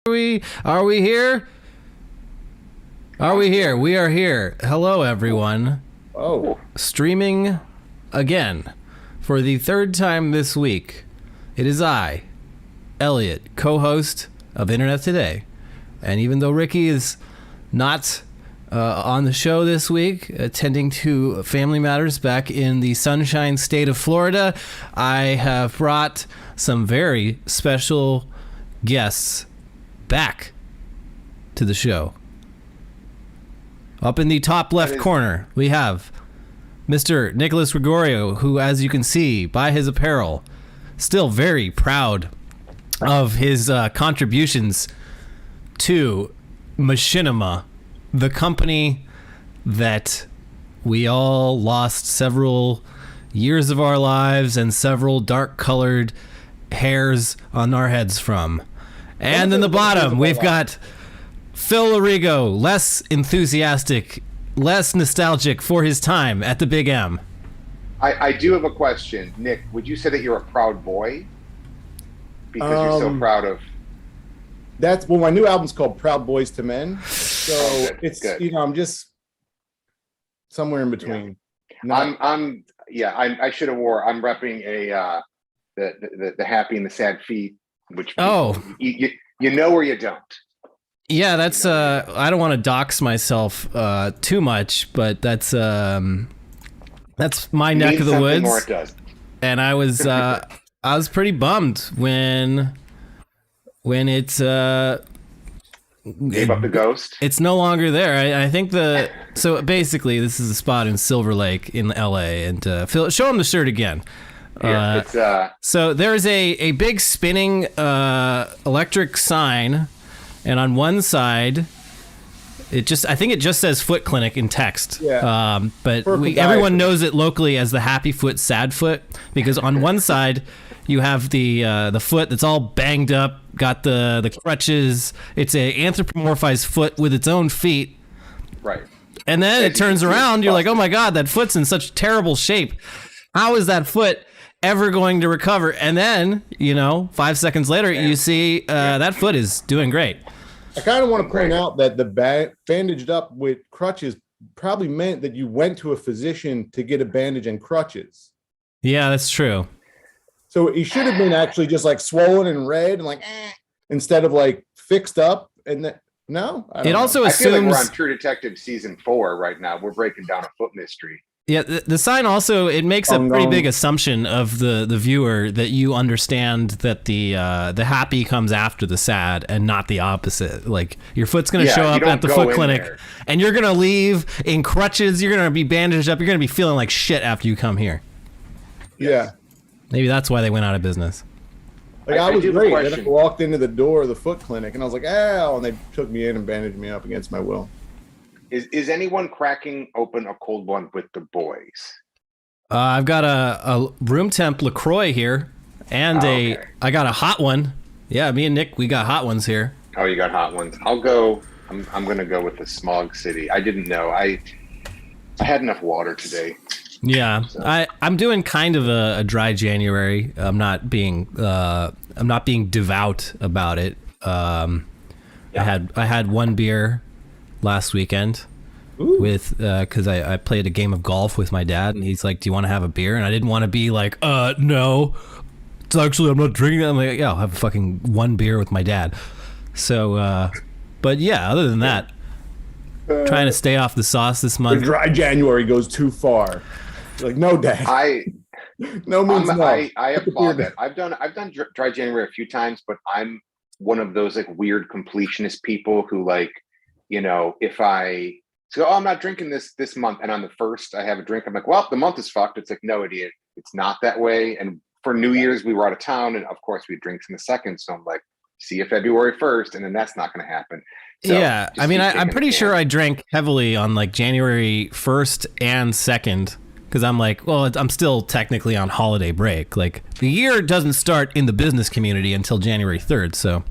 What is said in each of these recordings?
Are we here? Are we here? We are here. Hello, everyone. Oh, Streaming again for the third time this week. It is I, Elliot, co-host of Internet Today. And even though Ricky is not on the show this week, attending to family matters back in the sunshine state of Florida, I have brought some very special guests back to the show. Up in the top left corner, we have Mr. Nicholas Gregorio, who, as you can see by his apparel, still very proud of his contributions to Machinima, the company that we all lost several years of our lives and several dark-colored hairs on our heads from. And in the bottom, we've got Phil Lorigo, less enthusiastic, less nostalgic for his time at the Big M. I do have a question. Nick, would you say that you're a proud boy? Because you're so proud of... my new album's called Proud Boys to Men. So good. I'm just somewhere in between. Yeah. I should have wore, I'm repping the happy and the sad feet, which you know or you don't. Yeah, that's I don't want to dox myself too much, but that's my neck of the woods. Or it does. And I was pretty bummed when it's gave up the ghost. It's no longer there. I think so basically this is a spot in Silver Lake in LA, and Phil, show him the shirt again. So there's a big spinning electric sign, and on one side I think it just says Foot Clinic in text. Yeah. But everyone knows it locally as the Happy Foot Sad Foot, because on one side you have the foot that's all banged up, got the crutches. It's a anthropomorphized foot with its own feet. Right. And then it turns around, you're like, oh my God, that foot's in such terrible shape. How is that foot ever going to recover? And then, 5 seconds later, you see that foot is doing great. I kind of want to point out that the bandaged up with crutches probably meant that you went to a physician to get a bandage and crutches. Yeah, that's true. So he should have been actually just like swollen and red and instead of like fixed up. And no, I don't know. Also assumes, I feel like we're on True Detective season 4 right now. We're breaking down a foot mystery. Yeah, the sign also, it makes a pretty big assumption of the viewer that you understand that the happy comes after the sad and not the opposite. Like, your foot's going to show up at the foot clinic and you're going to leave in crutches. You're going to be bandaged up. You're going to be feeling like shit after you come here. Yeah. Maybe that's why they went out of business. Like, I was great. Then I walked into the door of the foot clinic and I was like, ow, and they took me in and bandaged me up against my will. Is anyone cracking open a cold one with the boys? I've got a room temp LaCroix here, and I got a hot one. Yeah, me and Nick, we got hot ones here. Oh, you got hot ones. I'll go. I'm gonna go with the Smog City. I didn't know. I had enough water today. Yeah, so. I'm doing kind of a dry January. I'm not being devout about it. I had one beer last weekend. Ooh. With because I played a game of golf with my dad, and he's like, do you want to have a beer? And I didn't want to be like, no, it's actually, I'm not drinking that. I'm like, yeah, I'll have a fucking one beer with my dad. So but yeah, other than that, trying to stay off the sauce this month. The dry January goes too far. Like, no, Dad. I applaud that. I've done dry January a few times, but I'm one of those like weird completionist people who, like, if I so I'm not drinking this month, and on the first I have a drink, I'm like, well, the month is fucked. It's like, no, idiot, it's not that way. And for New Year's we were out of town, and of course we had drinks in the second, so I'm like, see you February 1st, and then that's not going to happen. So yeah, I mean, I'm pretty sure I drank heavily on like January 1st and 2nd, because I'm like, well, I'm still technically on holiday break. Like, the year doesn't start in the business community until January 3rd, so.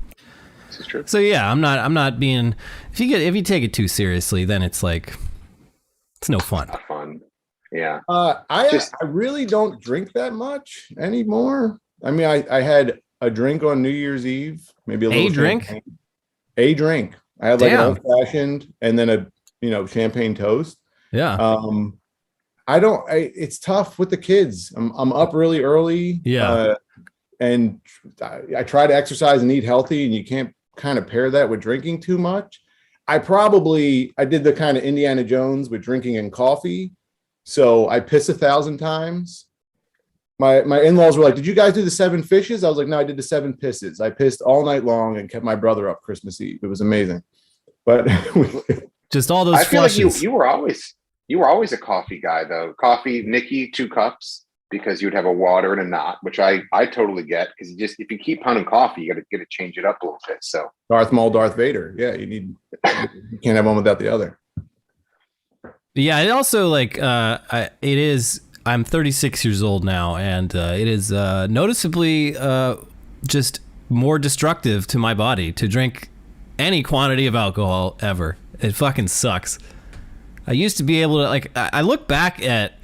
This is true. So yeah, I'm not being, if you take it too seriously, then it's like, it's no fun. Not fun. Yeah. I really don't drink that much anymore. I mean, I had a drink on New Year's Eve, maybe a little drink. champagne. a drink. I had like an Damn. old fashioned and then a champagne toast. Yeah. It's tough with the kids. I'm up really early. Yeah. And I try to exercise and eat healthy, and you can't kind of pair that with drinking too much. I did the kind of Indiana Jones with drinking and coffee. So I piss 1,000 times. My in-laws were like, "Did you guys do the 7 fishes?" I was like, "No, I did the 7 pisses." I pissed all night long and kept my brother up Christmas Eve. It was amazing. But Just all those I feel like flushes. you were always a coffee guy though. Coffee, Nikki, 2 cups because you'd have a water and a knot, which I totally get because if you keep pounding coffee, you got to change it up a little bit. So Darth Maul, Darth Vader. Yeah, you can't have one without the other. Yeah, it also like it is. I'm 36 years old now, and it is noticeably just more destructive to my body to drink any quantity of alcohol ever. It fucking sucks. I used to be able to like. I look back at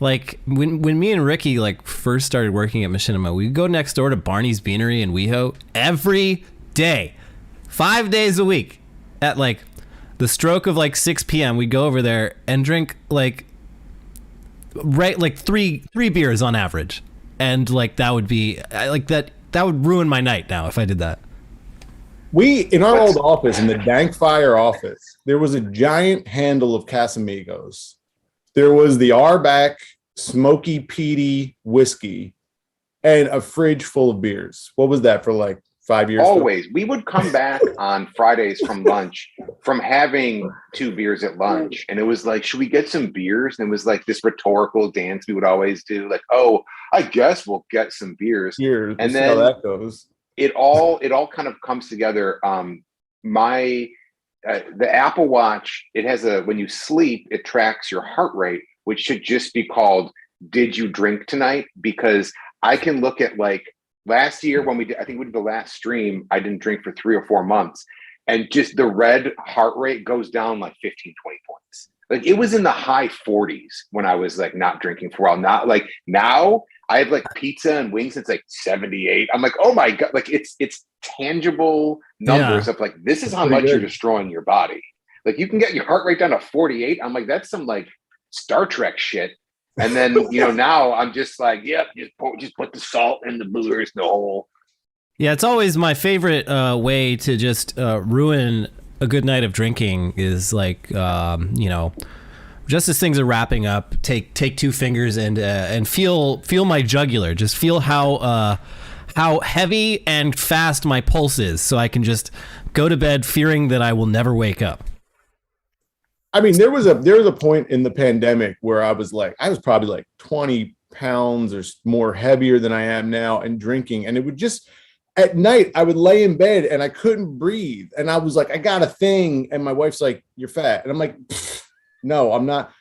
like when me and Ricky like first started working at Machinima, we'd go next door to Barney's Beanery in WeHo every day, 5 days a week at like the stroke of like 6 p.m. We'd go over there and drink like three beers on average, and like that would be like that would ruin my night now if I did that. We in our old office, in the Dank Fire office, there was a giant handle of Casamigos. There was the Arback Smoky Peaty whiskey and a fridge full of beers. What was that for like 5 years? Always. We would come back on Fridays from lunch from having 2 beers at lunch. And it was like, should we get some beers? And it was like this rhetorical dance we would always do. Like, oh, I guess we'll get some beers. We'll and see then how that goes. It all kind of comes together. The Apple Watch, it has when you sleep, it tracks your heart rate, which should just be called, did you drink tonight? Because I can look at like last year when I think we did the last stream, I didn't drink for 3 or 4 months. And just the red heart rate goes down like 15, 20 points. Like it was in the high 40s when I was like not drinking for a while. Not like now I have like pizza and wings. It's like 78. I'm like, oh my God. Like it's tangible numbers of like, this is how much you're destroying your body. Like you can get your heart rate down to 48. I'm like, that's some like Star Trek shit. And then, now I'm just like, yep, just put the salt in the booers in the hole. Yeah, it's always my favorite way to just ruin a good night of drinking is like, just as things are wrapping up, take 2 fingers and feel my jugular. Just feel how heavy and fast my pulse is, so I can just go to bed fearing that I will never wake up. I mean, there was a point in the pandemic where I was probably like 20 pounds or more heavier than I am now and drinking. And it would just, at night, I would lay in bed and I couldn't breathe. And I was like, I got a thing. And my wife's like, you're fat. And I'm like, no, I'm not.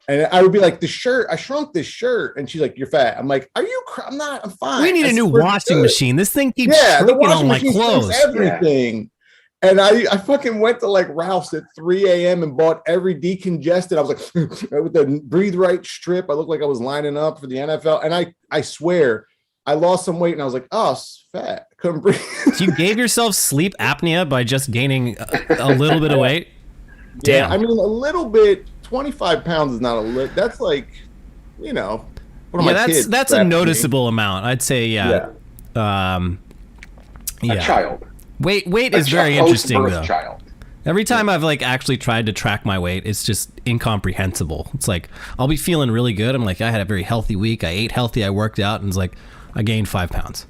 And I would be like, the shirt, I shrunk this shirt. And she's like, you're fat. I'm like, I'm not, I'm fine. We need a new washing machine. This thing keeps shrinking all my clothes. Everything. Yeah. And I fucking went to like Ralph's at 3 a.m. and bought every decongestant. I was like, with the Breathe Right strip, I looked like I was lining up for the NFL. And I swear, I lost some weight and I was like, oh, fat. I couldn't breathe. So you gave yourself sleep apnea by just gaining a little bit of weight? Damn. Yeah, I mean, a little bit, 25 pounds is not a little. That's like, one of my kids. That's a noticeable amount. I'd say, yeah. A child. Weight is very interesting though. Child. Every time I've like actually tried to track my weight, it's just incomprehensible. It's like I'll be feeling really good. I'm like, I had a very healthy week. I ate healthy. I worked out, and it's like I gained 5 pounds.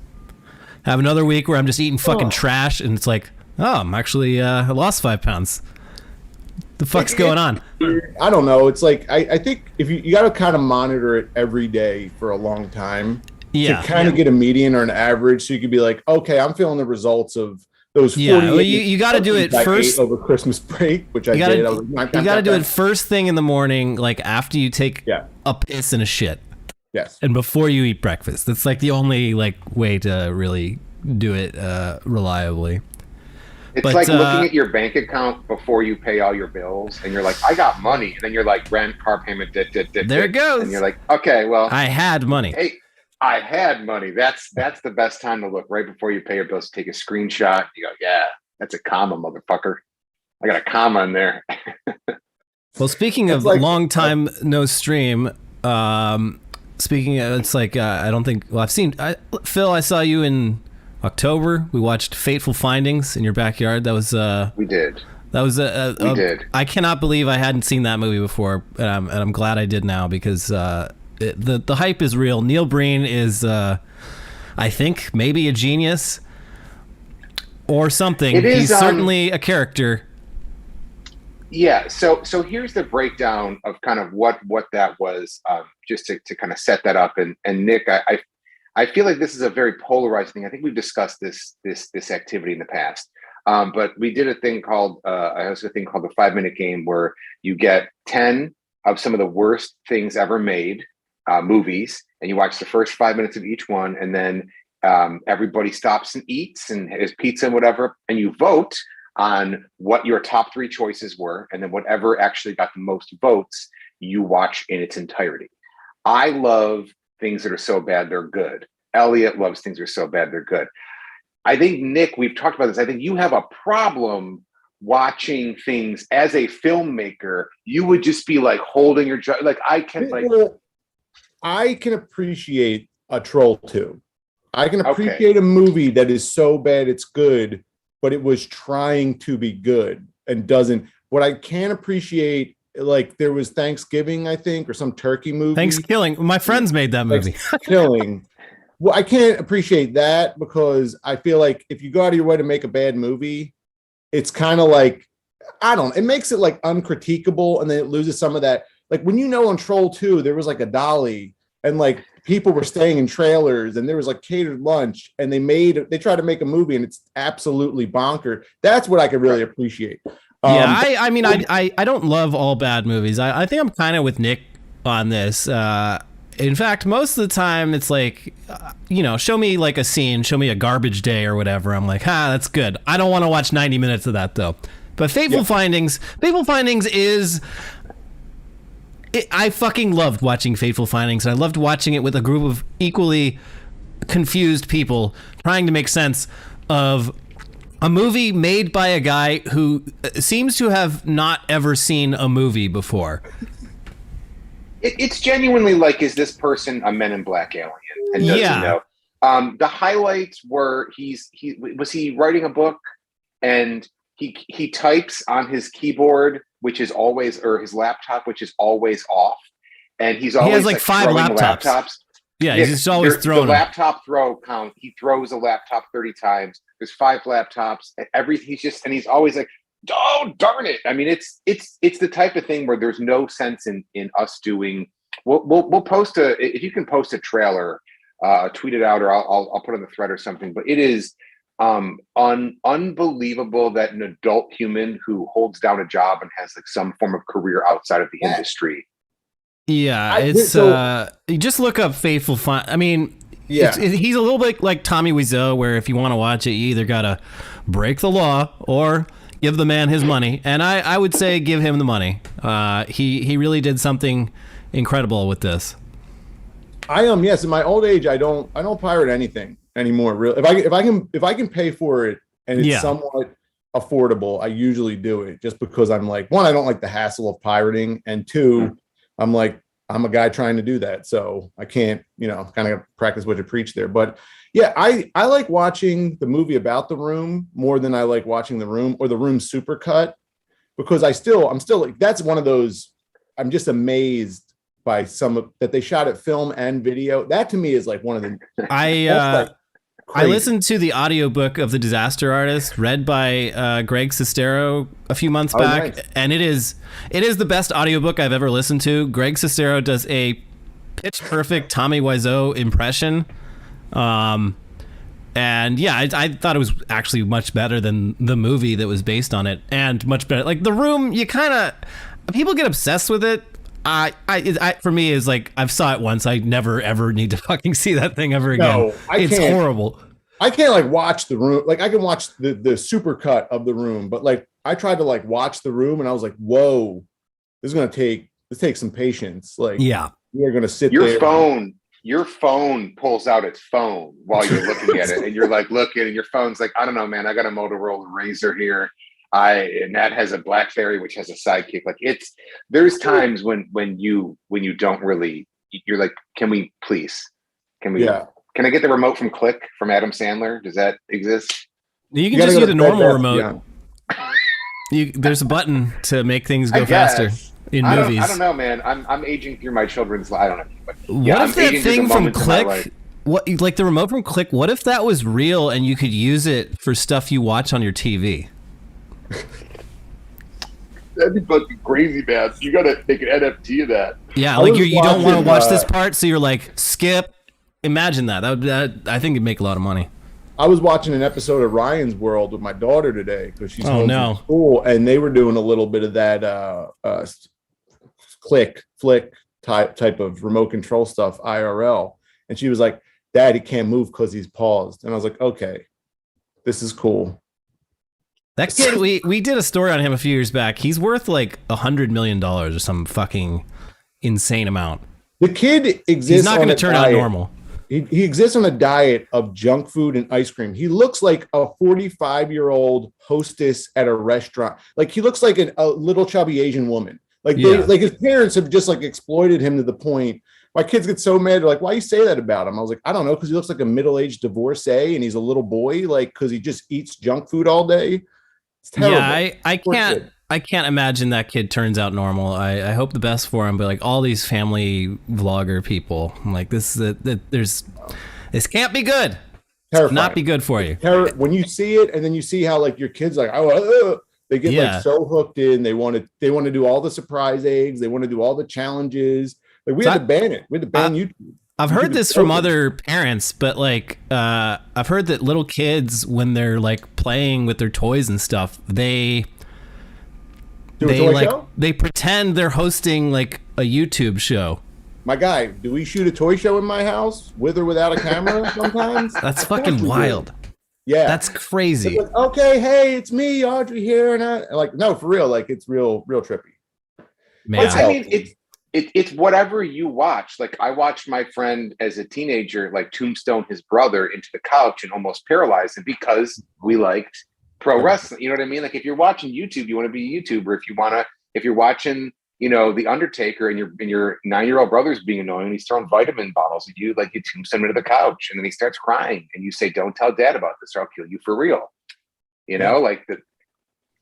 Have another week where I'm just eating fucking trash, and it's like, oh, I'm actually I lost 5 pounds. The fuck's going on? I don't know. It's like I think if you got to kind of monitor it every day for a long time to kind of get a median or an average, so you could be like, okay, I'm feeling the results of those 40. Yeah, well, you got to do it first over Christmas break, which I did. I was like, you got to do it first thing in the morning, like after you take a piss and a shit. Yes. And before you eat breakfast. That's like the only like way to really do it reliably. It's like looking at your bank account before you pay all your bills, and you're like, I got money, and then you're like, rent, car payment, there it goes. And you're like, okay, well, I had money. Hey, I had money. That's the best time to look right before you pay your bills. Take a screenshot. You go, yeah, That's a comma, motherfucker. I got a comma in there. Well, speaking of long time no stream, speaking of, it's like, I don't think, well, Phil, I saw you in October. We watched Fateful Findings in your backyard. That was, we did. That was we did. I cannot believe I hadn't seen that movie before, and I'm glad I did now because the hype is real. Neil Breen is, I think, maybe a genius or something. He's certainly a character. Yeah. So here's the breakdown of kind of what that was, just to kind of set that up. And Nick, I feel like this is a very polarized thing. I think we've discussed this activity in the past. But we did a thing called the 5-minute game, where you get 10 of some of the worst things ever made, movies, and you watch the first 5 minutes of each one, and then everybody stops and eats and has pizza and whatever, and you vote on what your top 3 choices were, and then whatever actually got the most votes, you watch in its entirety. I love things that are so bad they're good. Elliot loves things that are so bad they're good. I think, Nick, we've talked about this. I think you have a problem watching things as a filmmaker. You would just be like holding your jaw. Like, I can appreciate a Troll 2. I can appreciate a movie that is so bad it's good, but it was trying to be good and doesn't. What I can appreciate, like, there was Thanksgiving, I think, or some turkey movie. Thanksgiving. My friends made that movie. Thanksgiving. Well, I can't appreciate that because I feel like if you go out of your way to make a bad movie, it's kind of like, it makes it like uncritiquable, and then it loses some of that. Like, when on Troll 2, there was like a dolly, and like people were staying in trailers, and there was like catered lunch, and they tried to make a movie, and it's absolutely bonkers. That's what I could really appreciate. I mean, I don't love all bad movies. I think I'm kind of with Nick on this. In fact, most of the time it's like, show me like a scene, show me a garbage day or whatever. I'm like, that's good. I don't want to watch 90 minutes of that though. But Fateful Findings is, I fucking loved watching Fateful Findings, and I loved watching it with a group of equally confused people trying to make sense of a movie made by a guy who seems to have not ever seen a movie before. It's genuinely like, is this person a Men in Black alien? And does he know? The highlights were he was writing a book, and he types on his keyboard, which is always, or his laptop, which is always off, and he has like 5 laptops. Yeah, he's just always throwing the laptop throw count. He throws a laptop 30 times. There's 5 laptops. He's always like, oh, darn it. I mean, it's the type of thing where there's no sense in us doing. We'll post if you can post a trailer, tweet it out, or I'll put it on the thread or something. But it is unbelievable that an adult human who holds down a job and has like some form of career outside of the industry. Yeah, you just look up Fateful Find. I mean, he's a little bit like Tommy Wiseau, where if you want to watch it, you either gotta break the law or give the man his money. And I would say give him the money. He really did something incredible with this. Yes, in my old age, I don't pirate anything anymore. Really, if I can pay for it and it's somewhat affordable, I usually do it, just because I'm like, one, I don't like the hassle of pirating, and two, I'm like, I'm a guy trying to do that, so I can't, kind of practice what you preach there. But yeah, I like watching the movie About the Room more than I like watching The Room or The Room Supercut, because I'm still like, that's one of those, I'm just amazed by that they shot at film and video. That to me is like one of the I listened to the audiobook of The Disaster Artist, read by Greg Sestero a few months back, nice. And it is the best audiobook I've ever listened to. Greg Sestero does a pitch perfect Tommy Wiseau impression. And yeah, I thought it was actually much better than the movie that was based on it, and much better. Like The Room, people get obsessed with it. For me, is like, I've saw it once. I never ever need to fucking see that thing ever again. No, it's horrible. I can't like watch The Room. Like, I can watch the super cut of The Room, but like I tried to like watch The Room, and I was like, whoa, this takes some patience. Like, yeah, you're gonna sit your there. your phone pulls out its phone while you're looking at it, and you're like looking, and your phone's like, I don't know, man, I got a Motorola Razr here. And that has a BlackBerry, which has a sidekick. Like there's times when you don't really, you're like, can we please, can I get the remote from Click from Adam Sandler? Does that exist? You can just use a normal remote. There's a button to make things go faster in movies. I don't know, man. I'm aging through my children's. I don't know. But what if that thing from Click, like the remote from Click, what if that was real and you could use it for stuff you watch on your TV? That'd be fucking crazy, man. You gotta make an NFT of that. Yeah, like you don't want to watch this part, so you're like, skip. Imagine that. I think it'd make a lot of money. I was watching an episode of Ryan's World with my daughter today because she's home from school, and they were doing a little bit of that flick type of remote control stuff IRL, and she was like, "Dad, he can't move because he's paused," and I was like, "Okay, this is cool." That kid, we did a story on him a few years back. He's worth like $100 million or some fucking insane amount. The kid exists. He's not going to turn out normal. He exists on a diet of junk food and ice cream. He looks like a 45-year-old hostess at a restaurant. Like he looks like a little chubby Asian woman. Like his parents have just like exploited him to the point. My kids get so mad. They're like, "Why you say that about him?" I was like, "I don't know, because he looks like a middle-aged divorcee and he's a little boy, like because he just eats junk food all day." It's terrible. Yeah, I can't imagine that kid turns out normal. I hope the best for him, but like all these family vlogger people, I'm like this can't be good. Terrifying. Not be good for you. When you see it, and then you see how like your kids like, they get like so hooked in. They want to do all the surprise eggs. They want to do all the challenges. Like we had to ban it. We had to ban YouTube. I've heard this from other parents, but like I've heard that little kids, when they're like playing with their toys and stuff, they pretend they're hosting like a YouTube show. My guy, do we shoot a toy show in my house with or without a camera sometimes? That's fucking wild. Yeah, that's crazy. Like, okay, hey, it's me, Audrey here, and I like no, for real, like it's real trippy. Man, I mean, it's whatever you watch. Like I watched my friend as a teenager, like tombstone his brother into the couch and almost paralyzed him because we liked pro wrestling. You know what I mean? Like if you're watching YouTube, you want to be a YouTuber. If you're watching, The Undertaker and your 9-year-old brother's being annoying, he's throwing vitamin bottles at you, like you tombstone him to the couch, and then he starts crying, and you say, "Don't tell Dad about this, or I'll kill you for real." Like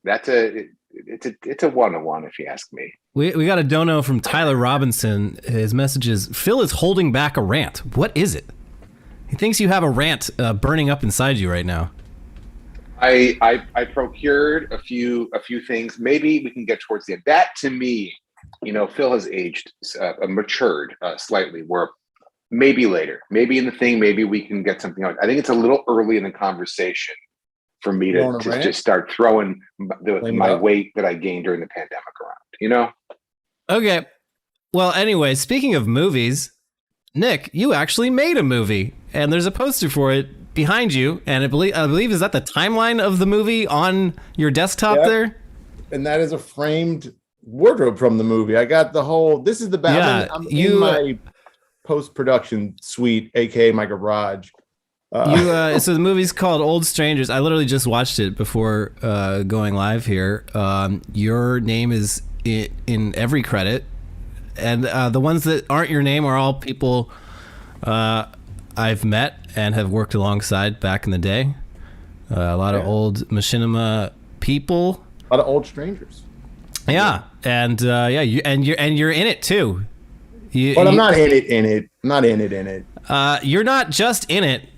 that. It's a 101 if you ask me. We got a dono from Tyler Robinson. His message is, Phil is holding back a rant. What is it? He thinks you have a rant burning up inside you right now. I procured a few things. Maybe we can get towards the end. That to me, Phil has aged, matured slightly. Where maybe later, maybe in the thing, maybe we can get something out. I think it's a little early in the conversation for me to just start throwing my weight that I gained during the pandemic around, Okay. Well, anyway, speaking of movies, Nick, you actually made a movie, and there's a poster for it behind you, and I believe is that the timeline of the movie on your desktop there? And that is a framed wardrobe from the movie. I got the whole, this is the back. I'm in my post-production suite, aka my garage. So the movie's called Old Strangers. I literally just watched it before going live here. Your name is in every credit, and the ones that aren't your name are all people I've met and have worked alongside back in the day. A lot of old machinima people. A lot of old strangers. Yeah, and you're in it too. But I'm not in it. I'm not in it. You're not just in it.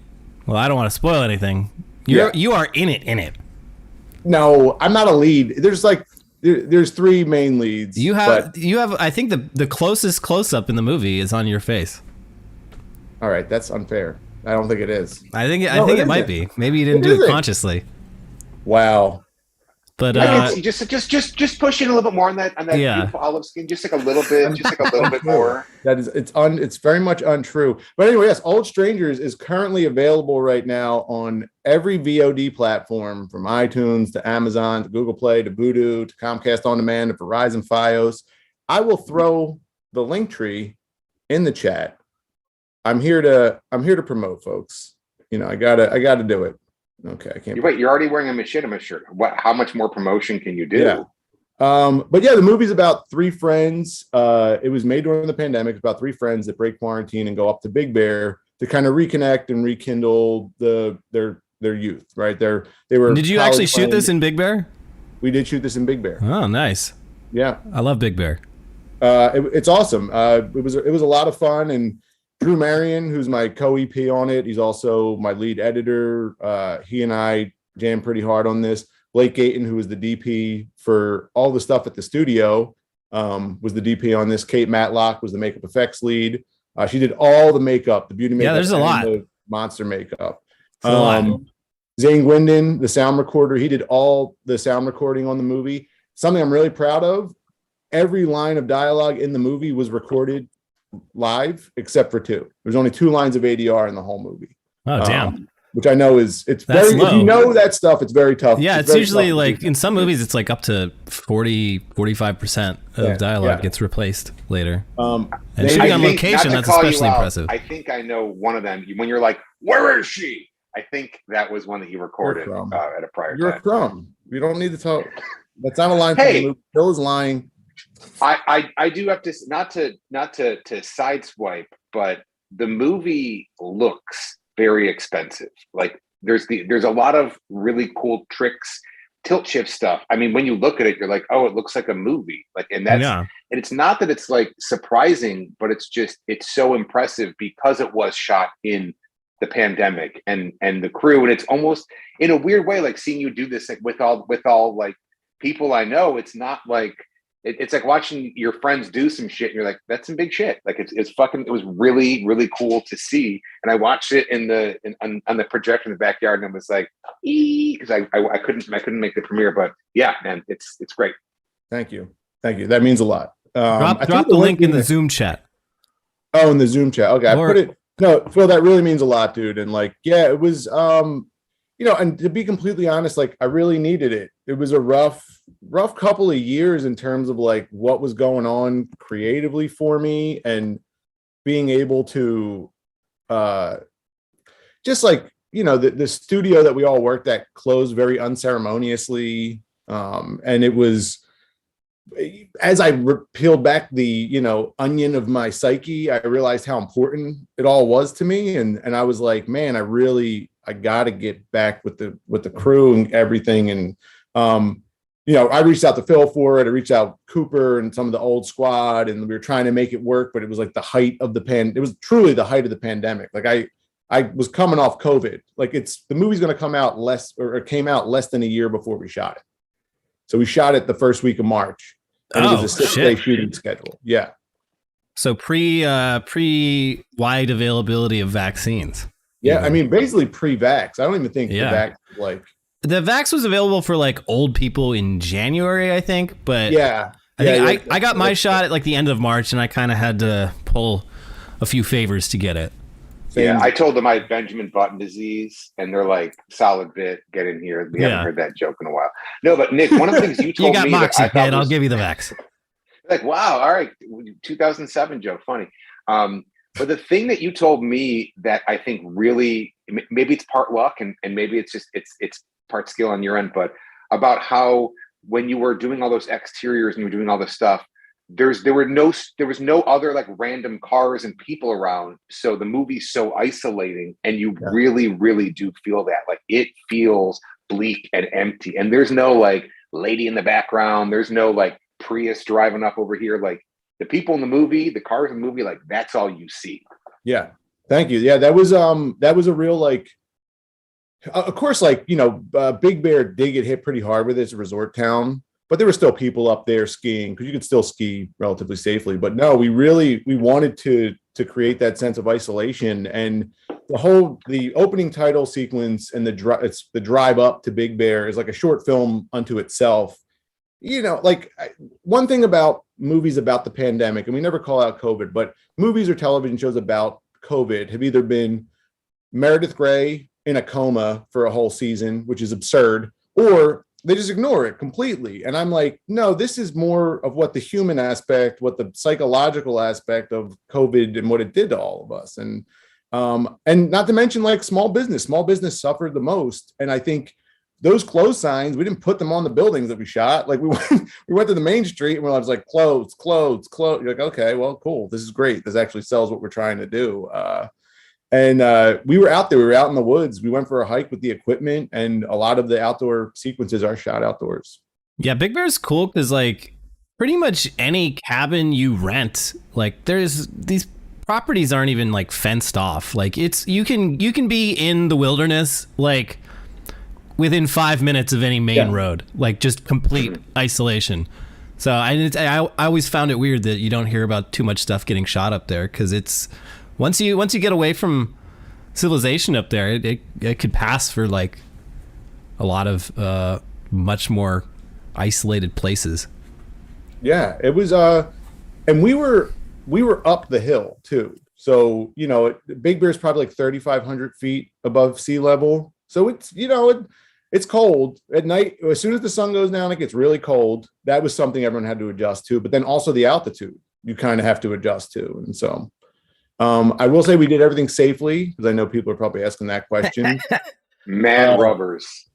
Well, I don't want to spoil anything. You are in it. No, I'm not a lead. There's 3 main leads. You have I think the closest close up in the movie is on your face. All right, that's unfair. I don't think it is. I think it might be. Maybe you didn't do it consciously. Wow. But just push in a little bit more on that beautiful olive skin, just like a little bit more. It's very much untrue. But anyway, yes, Old Strangers is currently available right now on every VOD platform, from iTunes to Amazon to Google Play to Vudu to Comcast On Demand to Verizon Fios. I will throw the link tree in the chat. I'm here to promote, folks. I gotta do it. Okay, I can't. You're right. You're already wearing a machinima shirt. How much more promotion can you do? Yeah. But yeah, the movie's about three friends. It was made during the pandemic. It's about three friends that break quarantine and go up to Big Bear to kind of reconnect and rekindle their youth. Right there, they were. Did you actually shoot this in Big Bear? We did shoot this in Big Bear. Oh, nice. Yeah, I love Big Bear. It's awesome. It was a lot of fun, and Drew Marion, who's my co-EP on it, he's also my lead editor. He and I jammed pretty hard on this. Blake Gayton, who was the DP for all the stuff at the studio, was the DP on this. Kate Matlock was the makeup effects lead. She did all the makeup, the beauty makeup. Yeah, there's a lot. The monster makeup. A lot. Zane Gwendon, the sound recorder, he did all the sound recording on the movie. Something I'm really proud of. Every line of dialogue in the movie was recorded live except for two. There's only 2 lines of ADR in the whole movie. Oh, damn. Which I know it's That's very low. if you know that stuff, it's very tough. Yeah, it's usually like in some movies it's like up to 45% of dialogue gets replaced later. And shooting on location, that's especially impressive. I think I know one of them. When you're like, where is she? I think that was one that he recorded at a prior You're time. a crumb. You don't need to tell. That's not a line from the movie. Bill is lying. I do have to not to sideswipe, but the movie looks very expensive. Like there's a lot of really cool tricks, tilt shift stuff. I mean, when you look at it, you're like, oh, it looks like a movie. Like, and and it's not that it's like surprising, but it's so impressive because it was shot in the pandemic and the crew, and it's almost in a weird way like seeing you do this like with all like people I know. It's not like it's like watching your friends do some shit and you're like, that's some big shit. Like it was really, really cool to see. And I watched it on the projector in the backyard and it was like, because I couldn't make the premiere, but yeah, man, it's great. Thank you. That means a lot. Drop the link in the Zoom chat. Oh, in the Zoom chat. Okay. I put it. No, Phil, that really means a lot, dude. And like, yeah, it was, and to be completely honest, like I really needed it. It was a rough couple of years in terms of like what was going on creatively for me and being able to just like, the studio that we all worked at closed very unceremoniously. And it was, as I peeled back the, onion of my psyche, I realized how important it all was to me. And I was like, man, I got to get back with the crew and everything. And, I reached out to Phil for it. I reached out Cooper and some of the old squad, and we were trying to make it work, but it was like the height of it was truly the height of the pandemic. Like I was coming off COVID. Like the movie's going to come out it came out less than a year before we shot it. So we shot it the first week of March. And it was a 6-day shooting schedule. Yeah. So pre wide availability of vaccines. Yeah, I mean, basically pre-vax. I don't even think the vax the vax was available for like old people in January, I think. But I got my shot at like the end of March, and I kind of had to pull a few favors to get it. Yeah, I told them I had Benjamin Button disease, and they're like, "Solid bit, get in here." We haven't heard that joke in a while. No, but Nick, one of the things you told me, you got Moxie, kid. I'll give you the vax. Like, wow, all right, 2007 joke, funny. But the thing that you told me that I think really, maybe it's part luck, and maybe it's just it's part skill on your end, but about how when you were doing all those exteriors and you were doing all this stuff, there was no other like random cars and people around, so the movie's so isolating, and you really, really do feel that. Like it feels bleak and empty, and there's no like lady in the background, there's no like Prius driving up over here. Like the people in the movie, the cars in the movie, like that's all you see. Yeah, thank you. Yeah, that was a real like, of course, like Big Bear did get hit pretty hard with its resort town. But there were still people up there skiing because you could still ski relatively safely. But no, we wanted to create that sense of isolation, and the opening title sequence and the drive up to Big Bear is like a short film unto itself. One thing about movies about the pandemic, and we never call out COVID, but movies or television shows about COVID have either been Meredith Grey in a coma for a whole season, which is absurd, or they just ignore it completely. And I'm like, no, this is more of what the human aspect, what the psychological aspect of COVID and what it did to all of us. And not to mention like small business suffered the most. And I think those close signs, we didn't put them on the buildings that we shot. Like we went to the main street and I was like, closed. You're like, okay, well, cool. This is great. This actually sells what we're trying to do. And we were out there. We were out in the woods. We went for a hike with the equipment, and a lot of the outdoor sequences are shot outdoors. Yeah, Big Bear's cool because like pretty much any cabin you rent, like there's these properties aren't even like fenced off. Like it's you can be in the wilderness like within 5 minutes of any main road, like just complete isolation. So I always found it weird that you don't hear about too much stuff getting shot up there, because it's once you get away from civilization up there, it could pass for like a lot of much more isolated places. Yeah, it was and we were up the hill too. So, you know, Big Bear is probably like 3,500 feet above sea level. So it's, you know, it's cold at night. As soon as the sun goes down, it gets really cold. That was something everyone had to adjust to. But then also the altitude, you kind of have to adjust to. And so I will say we did everything safely, because I know people are probably asking that question. Mad rubbers.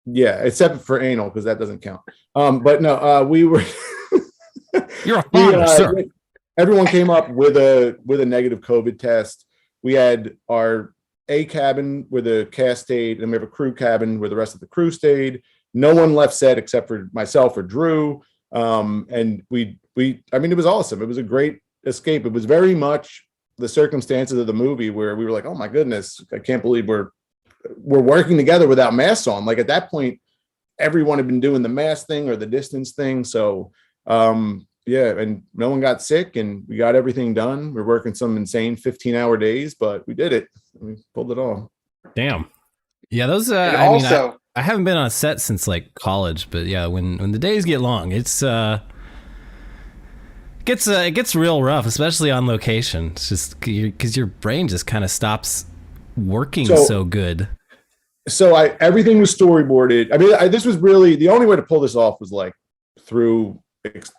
Yeah, except for anal, because that doesn't count. But no, we were. You're a father, sir. Everyone came up with a negative COVID test. We had our A cabin where the cast stayed, and we have a crew cabin where the rest of the crew stayed. No one left set except for myself or Drew. And we I mean, it was awesome. It was a great escape. It was very much the circumstances of the movie where we were like, oh my goodness, I can't believe we're working together without masks on. Like at that point, everyone had been doing the mask thing or the distance thing. So yeah, and no one got sick, and we got everything done. We're working some insane 15-hour days, but we did it. We pulled it off. Damn. Yeah, those I haven't been on a set since like college, but yeah, when the days get long, it gets real rough, especially on location. It's just because your brain just kind of stops working so good. So everything was storyboarded. I mean, this was really the only way to pull this off was like through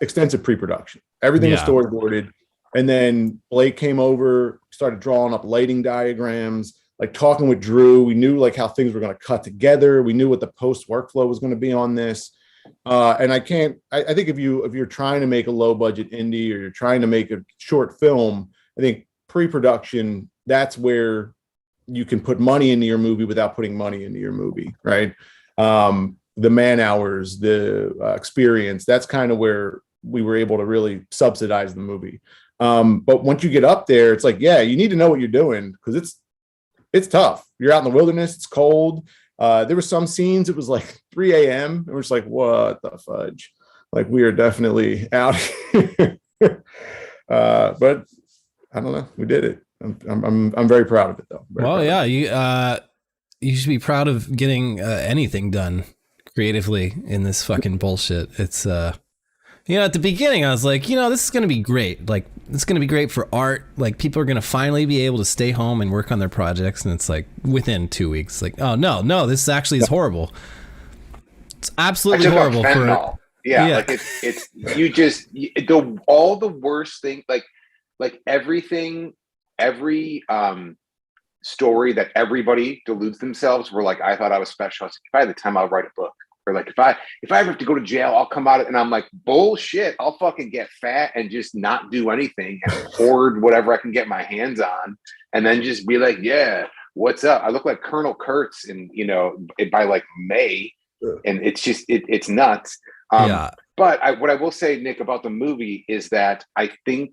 extensive pre-production. Everything was storyboarded, and then Blake came over, started drawing up lighting diagrams, like talking with Drew. We knew like how things were going to cut together. We knew what the post workflow was going to be on this. And I think if you're trying to make a low budget indie, or you're trying to make a short film, I think pre-production, that's where you can put money into your movie without putting money into your movie, right? The man hours, the experience, that's kind of where we were able to really subsidize the movie. But once you get up there, it's like, yeah, you need to know what you're doing, because it's tough. You're out in the wilderness, it's cold. There were some scenes, it was like 3 a.m. and we're just like, what the fudge? Like, we are definitely out here. But I don't know, we did it. I'm very proud of it though. Well, yeah, you should be proud of getting anything done creatively in this fucking bullshit. It's at the beginning I was like, this is gonna be great. Like, it's gonna be great for art. Like, people are gonna finally be able to stay home and work on their projects. And it's like within 2 weeks, like, oh no, this actually is horrible. It's absolutely horrible for like it's you just all the worst thing, like everything, every story that everybody deludes themselves. We're like, I thought I was special. I was like, by the time I'll write a book, or like if I ever have to go to jail, I'll come out and I'm like, bullshit. I'll fucking get fat and just not do anything and hoard whatever I can get my hands on, and then just be like, yeah, what's up? I look like Colonel Kurtz, and by like May, and it's just it's nuts. But what I will say, Nick, about the movie is that I think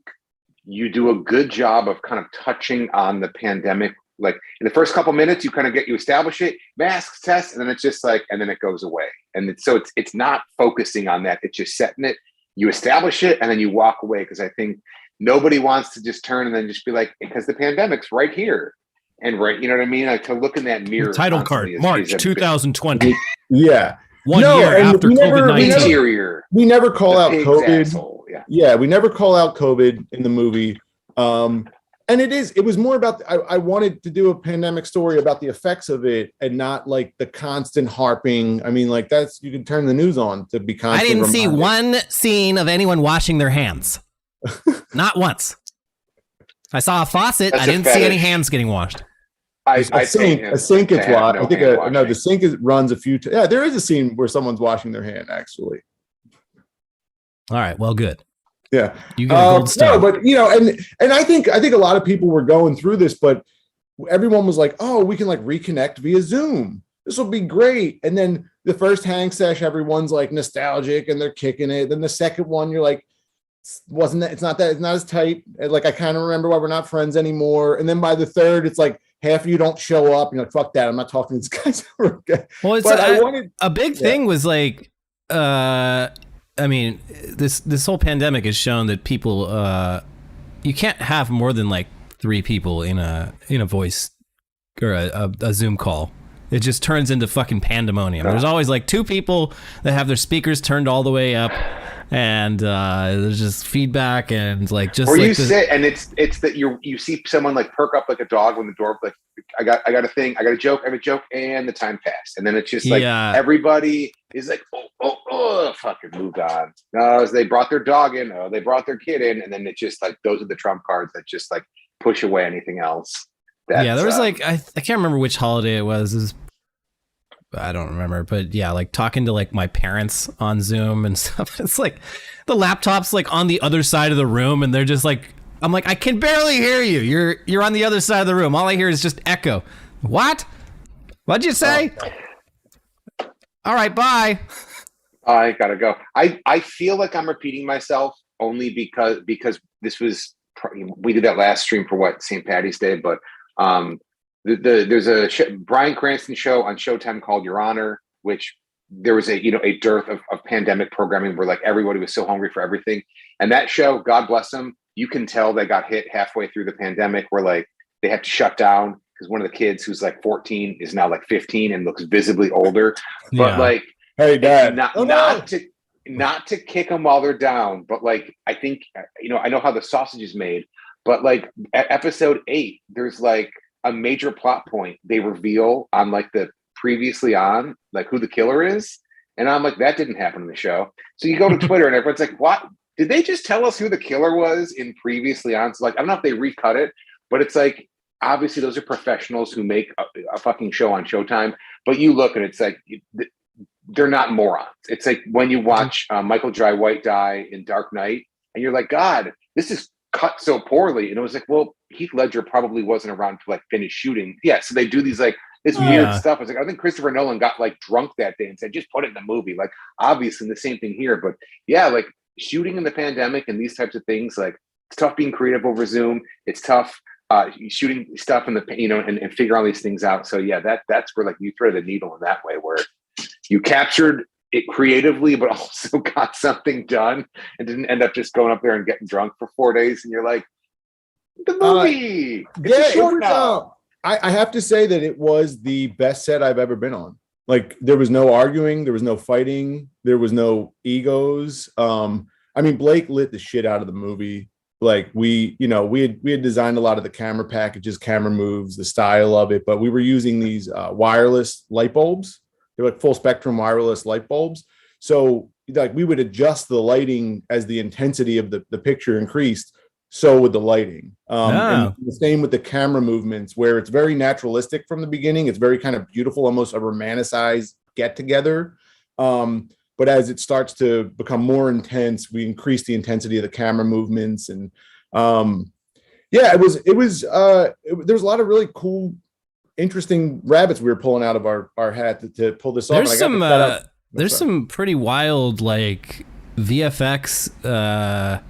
you do a good job of kind of touching on the pandemic. Like in the first couple minutes, you establish it, masks, tests, and then it's just like, and then it goes away. And it's not focusing on that. It's just setting it, you establish it, and then you walk away. Because I think nobody wants to just turn and then just be like, because the pandemic's right here. And right, you know what I mean? Like, to look in that mirror. Title card, March 2020. Yeah. One year after COVID-19. We never call out COVID. Yeah, we never call out COVID in the movie. And it was more about, I wanted to do a pandemic story about the effects of it and not like the constant harping. I mean, like you can turn the news on to be I constantly didn't see reminded. one scene of anyone washing their hands. Not once. I saw a faucet. That's I a didn't see any fetish. hands getting washed. I A sink gets washed. I think the sink runs a few times. Yeah, there is a scene where someone's washing their hand, actually. All right, well, good. Yeah, you get a gold star. No, but and I think a lot of people were going through this, but everyone was like, "Oh, we can like reconnect via Zoom. This will be great." And then the first hang sesh, everyone's like nostalgic and they're kicking it. Then the second one, you're like, it's not as tight. Like I kind of remember why we're not friends anymore. And then by the third, it's like half of you don't show up. You're like, fuck that. I'm not talking to these guys. Well, it's a big thing was like, I mean, this whole pandemic has shown that people, you can't have more than like 3 people in a voice or a Zoom call. It just turns into fucking pandemonium. There's always like 2 people that have their speakers turned all the way up, and there's just feedback and like just. Or like you sit and it's that you see someone like perk up like a dog when the door like I got a thing, I got a joke, and the time passed, and then it's just like everybody is like oh fucking moved on. No, they brought their dog in, they brought their kid in, and then it's just like those are the trump cards that just like push away anything else. There was like I can't remember which holiday it was. I don't remember, but yeah, like talking to like my parents on Zoom and stuff. It's like the laptop's like on the other side of the room, and they're just like, I'm like, I can barely hear you. You're on the other side of the room. All I hear is just echo. What? What'd you say? All right, bye. I gotta go. I feel like I'm repeating myself only because this was we did that last stream for St. Patty's Day, but there's a Bryan Cranston show on Showtime called Your Honor, which there was a dearth of pandemic programming where like everybody was so hungry for everything. And that show, God bless them, you can tell they got hit halfway through the pandemic where like they had to shut down because one of the kids who's like 14 is now like 15 and looks visibly older. But like, hey, Dad, not to kick them while they're down, but like I think I know how the sausage is made, but like at episode 8, there's like a major plot point they reveal on like the previously on like who the killer is, and I'm like, that didn't happen in the show. So you go to Twitter and everyone's like, what did they just tell us who the killer was in previously on? So like I don't know if they recut it, but it's like obviously those are professionals who make a fucking show on Showtime, but you look and it's like they're not morons. It's like when you watch Michael Jai White die in Dark Knight and you're like, God, this is cut so poorly. And it was like, well, Heath Ledger probably wasn't around to like finish shooting. Yeah, so they do these like this weird stuff. I was like, I think Christopher Nolan got like drunk that day and said, just put it in the movie. Like obviously the same thing here, but yeah, like shooting in the pandemic and these types of things, like it's tough being creative over Zoom. It's tough shooting stuff in the and figure all these things out. So yeah, that's where like you thread the needle in that way, where you captured it creatively, but also got something done and didn't end up just going up there and getting drunk for 4 days. And you're like, the movie. It's short now. I have to say that it was the best set I've ever been on. Like there was no arguing, there was no fighting, there was no egos. I mean, Blake lit the shit out of the movie. Like we had designed a lot of the camera packages, camera moves, the style of it, but we were using these wireless light bulbs. They're like full spectrum wireless light bulbs. So like we would adjust the lighting as the intensity of the picture increased. So would the lighting. And the same with the camera movements, where it's very naturalistic from the beginning. It's very kind of beautiful, almost a romanticized get together. But as it starts to become more intense, we increase the intensity of the camera movements. And there was a lot of really cool, interesting rabbits we were pulling out of our hat to pull this off. There's some pretty wild like VFX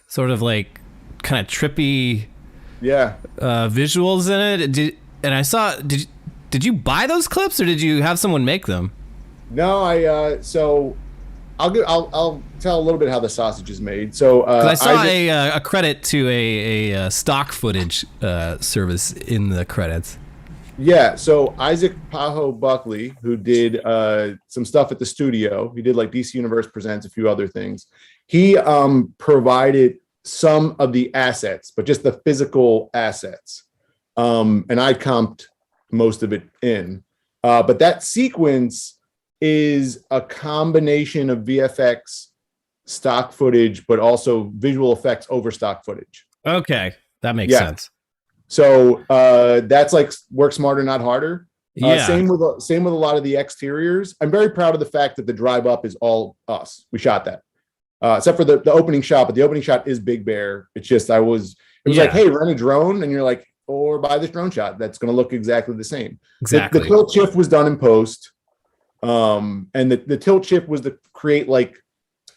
sort of like kind of trippy visuals in it. Did you buy those clips or did you have someone make them? No, so I'll tell a little bit how the sausage is made. So I saw a credit to a stock footage service in the credits. Yeah, so Isaac Pajo Buckley, who did some stuff at the studio, he did like DC Universe Presents, a few other things. He provided some of the assets, but just the physical assets. And I comped most of it in. But that sequence is a combination of VFX, stock footage, but also visual effects over stock footage. Okay, that makes sense. So that's like work smarter, not harder. Same with a lot of the exteriors. I'm very proud of the fact that the drive up is all us. We shot that, except for the opening shot. But the opening shot is Big Bear. It's just it was like, hey, rent a drone, and you're like, or buy this drone shot that's going to look exactly the same. Exactly. The tilt shift was done in post, and the tilt shift was to create like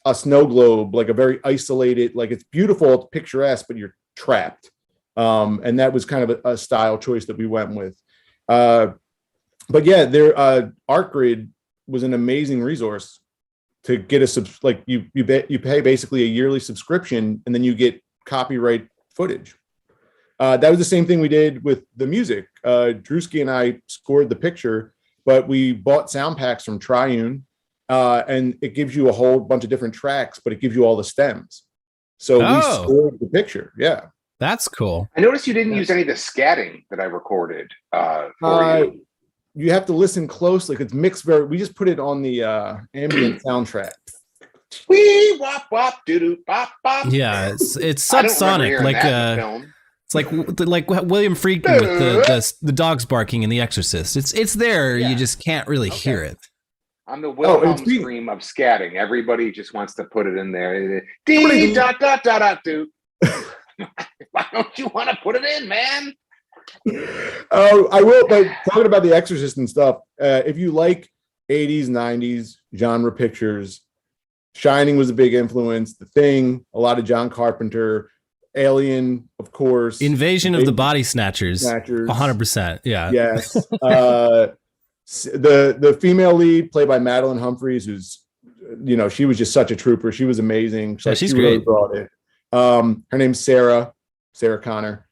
a snow globe, like a very isolated, like it's beautiful, it's picturesque, but you're trapped. And that was kind of a style choice that we went with. But yeah, ArtGrid was an amazing resource to get you pay basically a yearly subscription, and then you get copyright footage. That was the same thing we did with the music. Drewski and I scored the picture, but we bought sound packs from Triune, and it gives you a whole bunch of different tracks, but it gives you all the stems. So we scored the picture. Yeah. That's cool. I noticed you didn't use any of the scatting that I recorded for you. You have to listen closely because it's mixed we just put it on the ambient soundtrack. Wee wop wop doo doo bop bop. Yeah, it's subsonic, like it's like William Friedkin with the dogs barking in The Exorcist. It's there, you just can't really hear it. On the Wilhelm scream of scatting, everybody just wants to put it in there. Dee dot dot dot dot doo. Why don't you want to put it in, man? I will, but talking about The Exorcist and stuff, if you like 80s, 90s genre pictures, Shining was a big influence. The Thing, a lot of John Carpenter, Alien, of course. Invasion of the Body Snatchers. 100%. Yeah. Yes. The female lead played by Madeline Humphreys, who's, she was just such a trooper. She was amazing. She's really great. Brought it. Her name's Sarah Connor.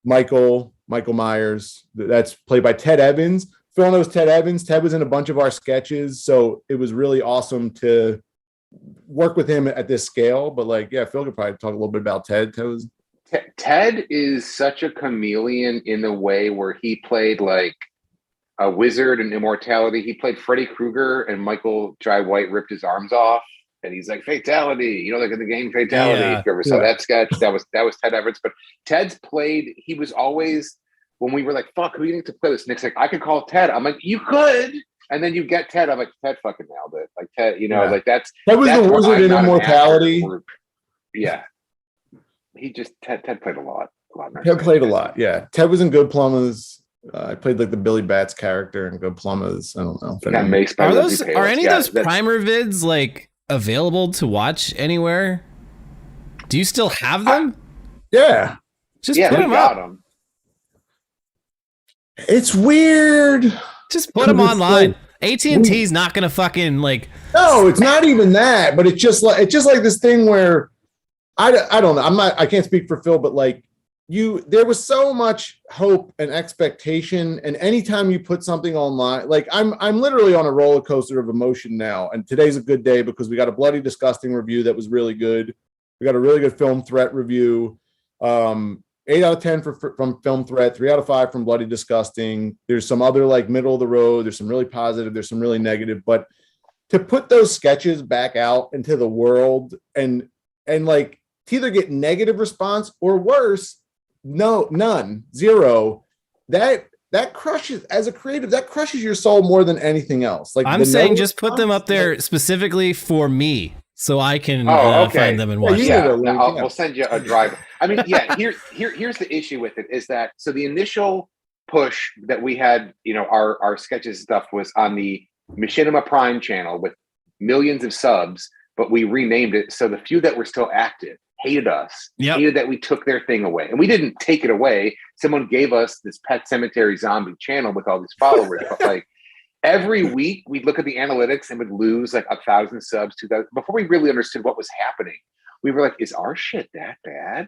Michael Myers, that's played by Ted Evans. Phil knows Ted Evans. Ted was in a bunch of our sketches, so it was really awesome to work with him at this scale. But Phil could probably talk a little bit about Ted. Ted is such a chameleon in the way where he played like a wizard in Immortality. He played Freddy Krueger, and Michael Jai White ripped his arms off. And he's like, fatality, like in the game Fatality. If you ever saw that sketch, that was Ted Everett. But Ted's played, he was always, when we were like, fuck, who do you need to play this? Nick's like, I could call Ted. I'm like, you could. And then you get Ted. I'm like, Ted fucking nailed it. Like Ted, like that was the wizard in Immortality. Yeah. Ted played a lot. Ted played a lot. Yeah. Ted was in Good Plumbers. I played like the Billy Bats character in Good Plumbers. I don't know. Are any of those primer vids like available to watch anywhere? Do you still have them? Yeah. Just put them up. It's weird. Just put them online. AT&T's not gonna fucking like. No, it's not even that. But it's just like this thing where I don't know. I can't speak for Phil, but there was so much hope and expectation, and anytime you put something online, I'm literally on a roller coaster of emotion now. And today's a good day because we got a Bloody Disgusting review that was really good. We got a really good Film Threat review. 8 out of 10 from Film Threat, 3 out of 5 from Bloody Disgusting. There's some other middle of the road. There's some really positive. There's some really negative. But to put those sketches back out into the world and to either get negative response or worse, none, zero, that crushes, as a creative, that crushes your soul more than anything else. I'm saying just put them up there specifically for me so I can find them and watch them. We'll send you a drive. I mean, here's the issue with it is that, so the initial push that we had, our sketches stuff was on the Machinima Prime channel with millions of subs, but we renamed it. So the few that were still active hated us, hated that we took their thing away. And we didn't take it away. Someone gave us this Pet Cemetery Zombie channel with all these followers. But every week we'd look at the analytics and would lose 1,000 subs, 2,000. Before we really understood what was happening, we were like, is our shit that bad?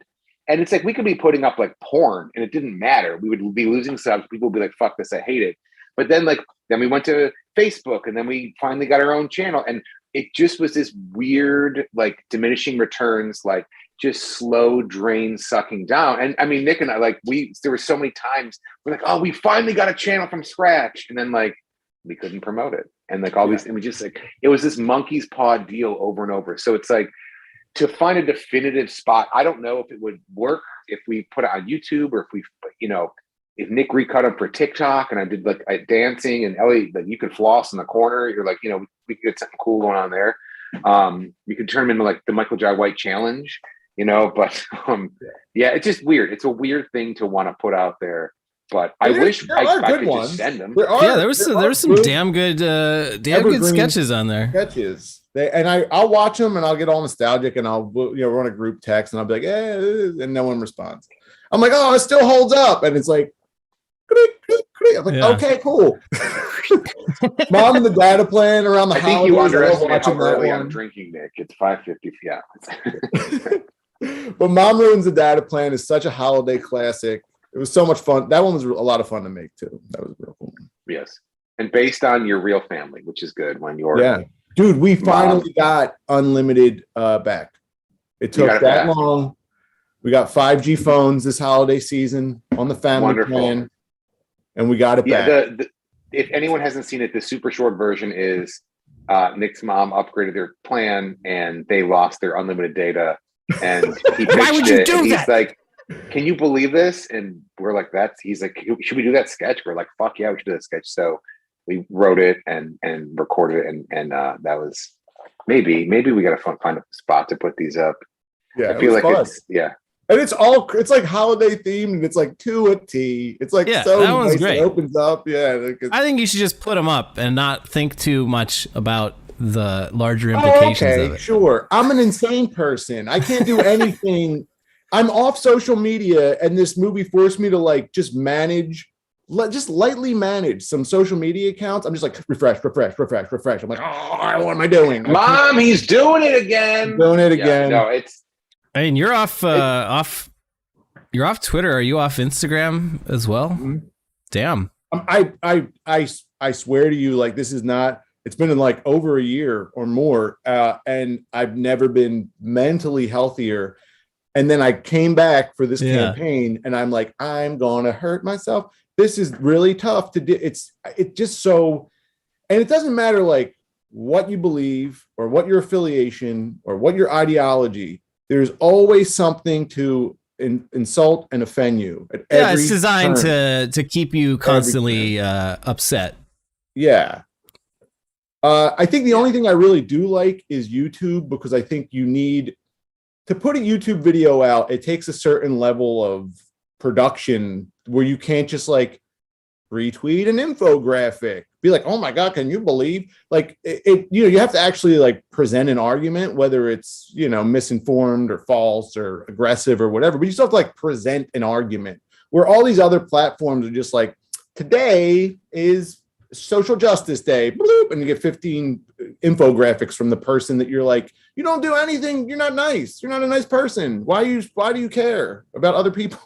And it's we could be putting up porn and it didn't matter. We would be losing subs. People would be like, fuck this, I hate it. But then then we went to Facebook, and then we finally got our own channel. And it just was this weird, like diminishing returns, like just slow drain sucking down. And I mean, Nick and I, like there were so many times we're like, oh, we finally got a channel from scratch. And then like, we couldn't promote it. And like all these, and we just like, it was this monkey's paw deal over and over. So it's like, to find a definitive spot, I don't know if it would work if we put it on YouTube or if we, if Nick recut him for TikTok and I did like dancing and Ellie, like you could floss in the corner. You're like, we could get something cool going on there. You could turn them into like the Michael Jai White challenge, but yeah, it's just weird. It's a weird thing to want to put out there. But I wish I could just send them. There was some damn good sketches on there. Sketches. I'll watch them and I'll get all nostalgic and I'll run a group text and I'll be like, and no one responds. I'm like, oh, it still holds up, and it's like, I'm like, okay, cool. Mom and the dad are playing around the house. I think you underestimate how early I'm drinking, Nick. It's 5:50. Yeah. But Mom Ruins the Data Plan is such a holiday classic. It was so much fun. That one was a lot of fun to make too. That was real cool. Yes, and based on your real family, which is good when you're dude. We finally got unlimited back. It took that long. We got 5G phones this holiday season on the family plan, and we got it back. If anyone hasn't seen it, the super short version is Nick's mom upgraded their plan and they lost their unlimited data. And he why would you do that? He's like, can you believe this? And we're like, he's like, should we do that sketch? We're like, fuck yeah, we should do that sketch. So we wrote it and recorded it, and that was maybe we got to find a spot to put these up. Yeah, I feel like fun. And it's like holiday themed, and it's like to a T. It's like so that one's nice. Great. It opens up. Yeah, I think you should just put them up and not think too much about the larger implications of it. Sure. I'm an insane person. I can't do anything. I'm off social media, and this movie forced me to like just lightly manage some social media accounts. I'm just like refresh. I'm like, what am I doing? Mom, he's doing it again. No, it's. I mean, you're off Twitter. Are you off Instagram as well? Mm-hmm. Damn. I swear to you, like, this is not. It's been in like over a year or more, and I've never been mentally healthier. And then I came back for this campaign, and I'm like, I'm gonna hurt myself. This is really tough to do. It's just so, and it doesn't matter like what you believe or what your affiliation or what your ideology. There's always something to insult and offend you. It's designed to keep you constantly upset. Yeah. I think the only thing I really do like is YouTube, because I think you need to put a YouTube video out. It takes a certain level of production where you can't just like retweet an infographic, be like, oh my God, can you believe? Like you have to actually like present an argument, whether it's, misinformed or false or aggressive or whatever, but you still have to like present an argument, where all these other platforms are just like, today is Social Justice Day, bloop, and you get 15 infographics from the person that you're like, you don't do anything. You're not nice. You're not a nice person. Why do you care about other people?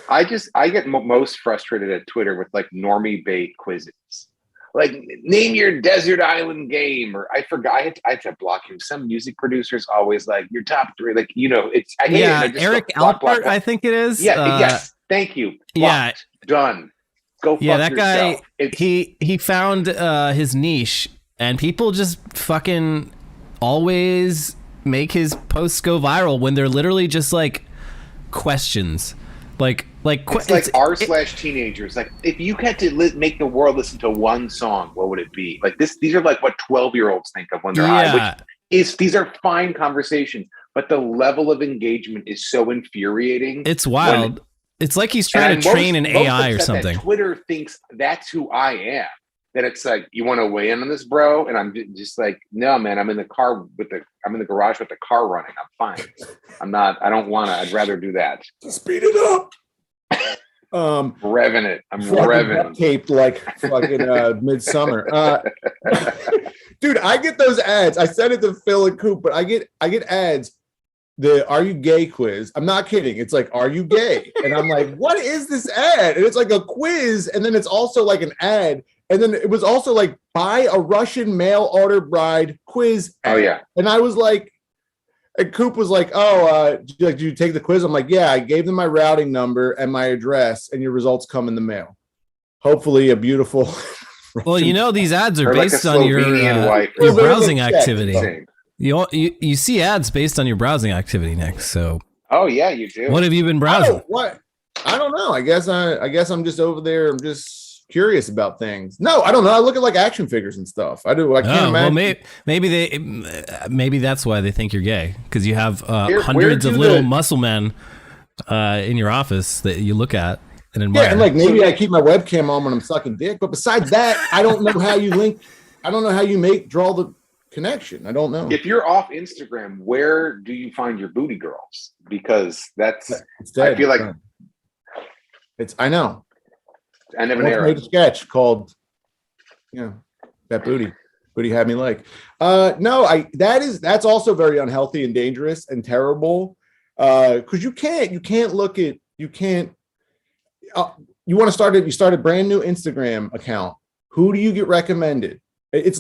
I get most frustrated at Twitter with like normie bait quizzes, like name your desert island game, or I forgot I had to block him. Some music producers always like your top three, like it's I hate it. Eric Alpert, I think it is. Yes, thank you. Blocked. Done. Go fuck that yourself. Guy, he found his niche, and people just fucking always make his posts go viral when they're literally just like questions. It's like r/teenagers. Like, if you had to make the world listen to one song, what would it be? Like this. These are like what 12-year-olds think of when they're high. These are fine conversations, but the level of engagement is so infuriating. It's wild. It's like he's trying to train an AI or something. Twitter thinks that's who I am. That it's like, you want to weigh in on this, bro? And I'm just like, no, man. I'm in the garage with the car running. I'm fine. I don't want to. I'd rather do that. Speed it up. Revving it. I'm revving. Taped like fucking Midsummer. Dude, I get those ads. I said it to Phil and Coop, but I get ads. The "Are you gay?" quiz. I'm not kidding. It's like, "Are you gay?" And I'm like, what is this ad? And it's like a quiz, and then it's also like an ad, And then it was also like buy a Russian mail order bride quiz Oh ad. yeah. And I was like, and Coop was like, "Oh, did you take the quiz?" I'm like, "Yeah, I gave them my routing number and my address, and your results come in the mail. Hopefully, a beautiful." Well, you know, these ads are Or like a based on your Slovenian wife. your Well, browsing they're activity. Insane. You see ads based on your browsing activity, Nick. So Oh yeah, you do. what have you been I browsing? don't know. I guess I'm just over there. I'm just curious about things. No, I don't know. I look at like action figures and stuff. I do. I can't imagine. Well, maybe that's why they think you're gay, because you have Where hundreds of do little the- muscle men in your office that you look at and admire. Yeah, and like maybe I keep my webcam on when I'm sucking dick, but besides that, I don't know how you link. I don't know how you draw the connection. I don't know. If you're off Instagram, where do you find your booty girls? Because that's It's dead. I feel like I know. end of I an once era. made a sketch called, that booty had me like. No, that's also very unhealthy and dangerous and terrible. Because you can't look at you want to start a brand new Instagram account. Who do you get recommended? It's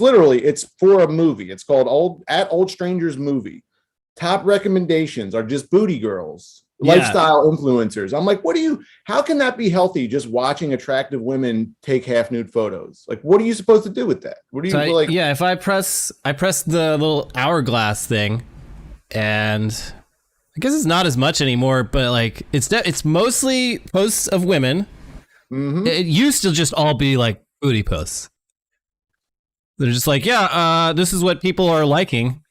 for a movie. It's called Old Strangers Movie. Top recommendations are just booty girls, lifestyle influencers. I'm like, how can that be healthy? Just watching attractive women take half nude photos. Like, what are you supposed to do with that? What do you like? Yeah, if I press the little hourglass thing, and I guess it's not as much anymore, but like it's mostly posts of women. Mm-hmm. It used to just all be like booty posts. They're just like, this is what people are liking.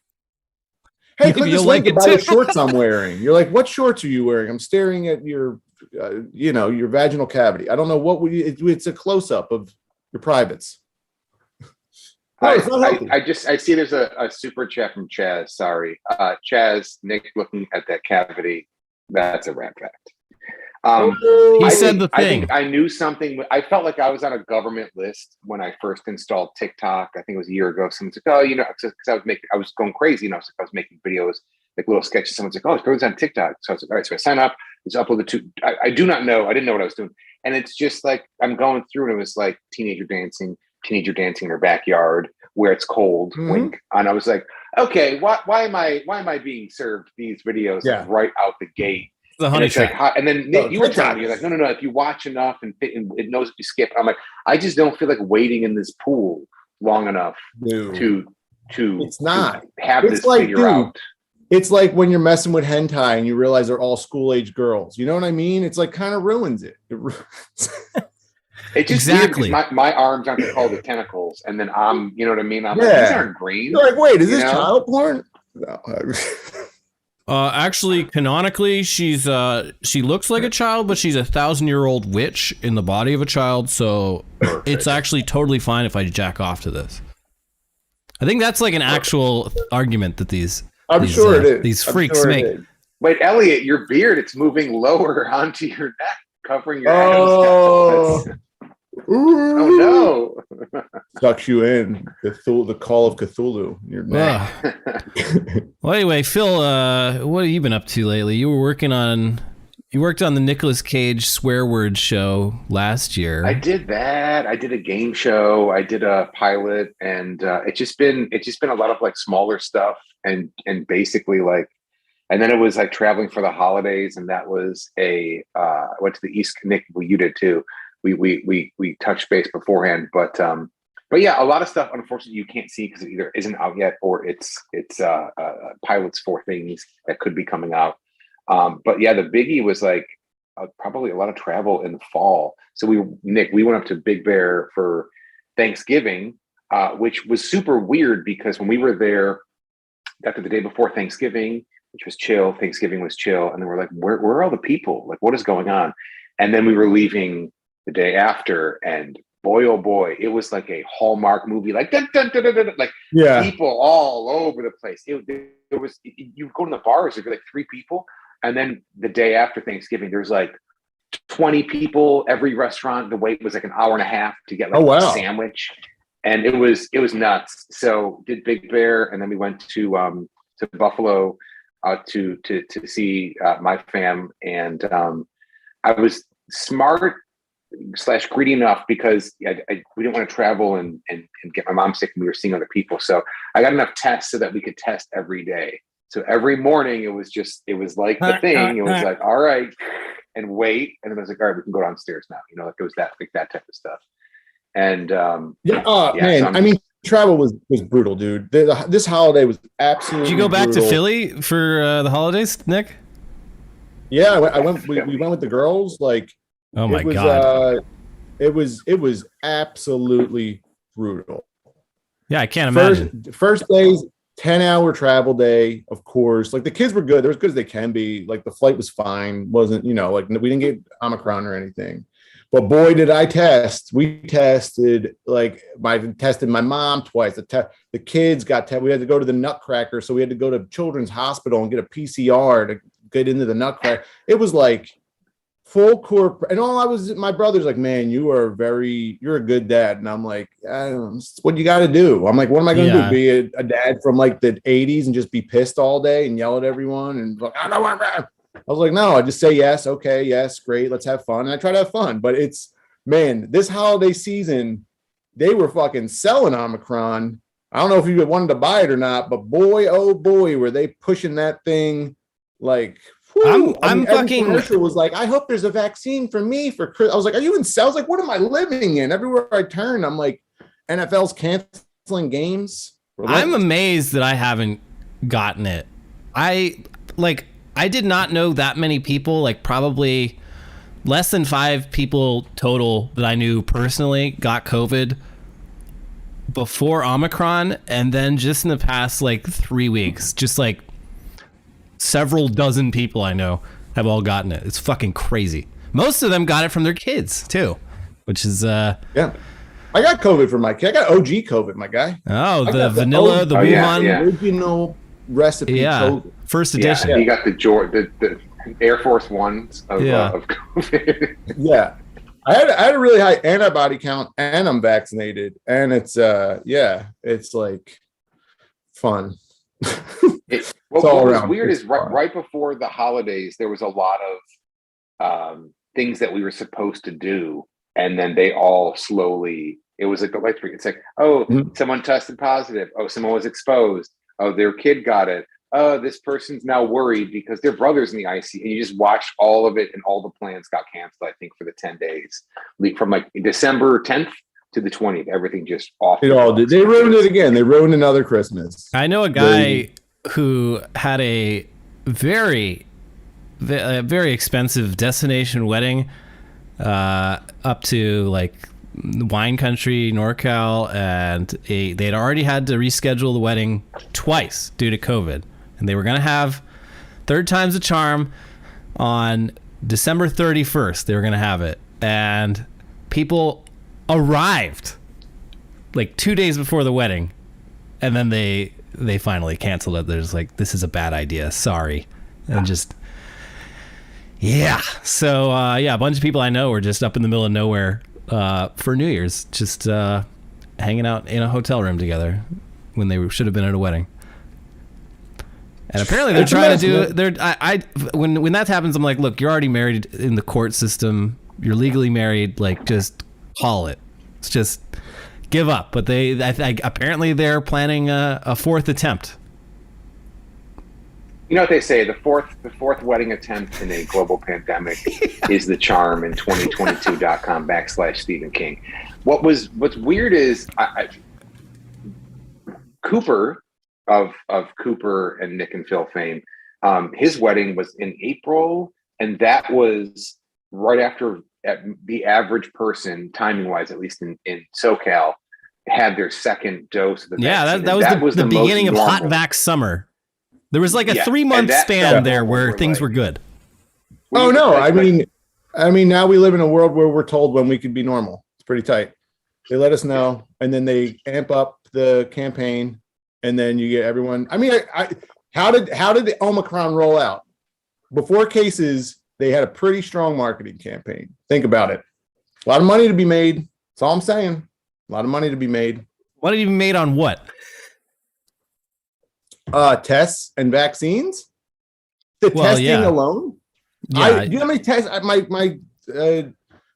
Hey, Maybe click this you'll link like it about the too. shorts I'm wearing. You're like, what shorts are you wearing? I'm staring at your, your vaginal cavity. I don't know it's a close up of your privates. No, it's not healthy. I see there's a super chat from Chaz. Sorry. Chaz, Nick looking at that cavity. That's a rat fact. He I said the I thing. think I knew something. I felt like I was on a government list when I first installed TikTok. I think it was a year ago. Someone's like, "Oh, because I was going crazy. I was making videos, like little sketches." Someone's like, "Oh, it's going on TikTok." So I was like, "All right." So I sign up. It's uploaded to. I do not know. I didn't know what I was doing, and it's just like I'm going through, and it was like teenager dancing in her backyard where it's cold. Mhm. Wink. And I was like, "Okay, why am I being served these videos like, right out the gate?" The And honey it's like, trap. and then Nick, you were telling me, you're like, no. If you watch enough and it knows if you skip, I'm like, I just don't feel like wading in this pool long enough Dude. to It's not. to have It's this like, figure dude, out. It's like when you're messing with hentai and you realize they're all school age girls. You know what I mean? It's like kind of ruins it. It's just Exactly. weird because my arms aren't called the tentacles, and then you know what I mean? I'm like, Yeah. these aren't green. You're like, wait, is You this know? child porn? No. Actually, canonically, she looks like a child, but she's a 1,000-year-old witch in the body of a child. So it's actually totally fine if I jack off to this. I think that's like an actual argument that these sure it is. These I'm freaks sure it make. is. Wait, Elliot, your beard, it's moving lower onto your neck, covering your Oh. Adam's apple. Oh no. Sucks you in. The call of Cthulhu. Your neck. Well, anyway, Phil, what have you been up to lately? You worked on the Nicolas Cage swear word show last year. I did that. I did a game show. I did a pilot, and it's just been a lot of like smaller stuff, and basically like, and then it was like traveling for the holidays, and that was went to the East. Nick, well, you did too. We touched base beforehand, but yeah, a lot of stuff unfortunately you can't see because it either isn't out yet or it's pilots for things that could be coming out. But yeah, the biggie was like probably a lot of travel in the fall. So we went up to Big Bear for Thanksgiving, which was super weird because when we were there after the day before Thanksgiving, which was chill, Thanksgiving was chill, and then we're like, where are all the people? Like, what is going on? And then we were leaving the day after, and boy, oh boy, it was like a Hallmark movie, like dun, dun, dun, dun, dun, like people all over the place. You go to the bars, there'd be like 3 people, and then the day after Thanksgiving, there's like 20 people every restaurant. The wait was like an hour and a half to get like a sandwich, and it was nuts. So did Big Bear, and then we went to Buffalo to see my fam, and I was smart slash greedy enough because we didn't want to travel and get my mom sick and we were seeing other people. So I got enough tests so that we could test every day. So every morning it was like the thing. It was like, all right, and wait. And then I was like, all right, we can go downstairs now. You know, like it was that type of stuff. And man, travel was brutal, dude. This holiday was absolutely. Did you go back brutal. to Philly for the holidays, Nick? Yeah, I went. We went with the girls. Like, oh my god, it was absolutely brutal. Yeah, I can't imagine. First days, 10-hour travel day. Of course, like the kids were good. They're as good as they can be. Like the flight was fine. Wasn't like we didn't get Omicron or anything. But boy, did I test. We tested tested my mom twice. The kids got tested. We had to go to the Nutcracker. So we had to go to Children's Hospital and get a PCR to get into the Nutcracker. It was like full corporate. And my brother's like, man, you're a good dad. And I'm like, it's what you got to do. I'm like, what am I going to do? Be a dad from like the 80s and just be pissed all day and yell at everyone? And like, I was like, no, I just say yes. Okay. Yes. Great. Let's have fun. And I try to have fun, but this holiday season, they were fucking selling Omicron. I don't know if you wanted to buy it or not, but boy, oh boy, were they pushing that thing like, whew. I'm fucking commercial was like, I hope there's a vaccine for me for Chris. I was like, are you in cells? Like, what am I living in? Everywhere I turn, I'm like, NFL's canceling games. I'm amazed that I haven't gotten it. I did not know that many people, like probably less than 5 people total that I knew personally got COVID before Omicron. And then just in the past, 3 weeks, just several dozen people I know have all gotten it. It's fucking crazy. Most of them got it from their kids too, which is, yeah. I got COVID from my kid. I got OG COVID, my guy. Oh, the vanilla, the Wuhan. Original recipe COVID. First edition. Yeah, he got the Air Force Ones of COVID. Yeah, I had a really high antibody count, and I'm vaccinated, and it's it's like fun. What was weird is right before the holidays, there was a lot of things that we were supposed to do, and then they all slowly. It was like it's like, someone tested positive. Oh, someone was exposed. Oh, their kid got it. Oh, this person's now worried because their brother's in the ICU. And you just watch all of it, and all the plans got canceled, I think, for the 10 days. From December 10th to the 20th, everything just off. It all did. They ruined it again. They ruined another Christmas. I know a guy who had a very, very expensive destination wedding up to wine country, NorCal, and they'd already had to reschedule the wedding twice due to COVID. And they were going to have third time's a charm on December 31st. They were going to have it. And people arrived 2 days before the wedding. And then they finally canceled it. They're just like, this is a bad idea. Sorry. And just, yeah. So, a bunch of people I know were just up in the middle of nowhere for New Year's, just hanging out in a hotel room together when they should have been at a wedding. And apparently they're trying to do. When that happens, I'm like, look, you're already married in the court system. You're legally married. Just call it. It's just give up. But apparently they're planning a fourth attempt. You know what they say? The fourth wedding attempt in a global pandemic is the charm in 2022.com/Stephen King. What's weird is Cooper of Cooper and Nick and Phil fame. His wedding was in April, and that was right after the average person, timing wise, at least in SoCal, had their second dose of the vaccine. That was the beginning of hot vax summer. There was a 3-month span there where things were good. Oh no, I mean now we live in a world where we're told when we could be normal. It's pretty tight. They let us know, and then they amp up the campaign, and then you get everyone. I mean, how did the Omicron roll out? Before cases, they had a pretty strong marketing campaign. Think about it. A lot of money to be made. That's all I'm saying. A lot of money to be made. Money to be made on what? Tests and vaccines. The testing alone. Yeah. Do you know how many tests? My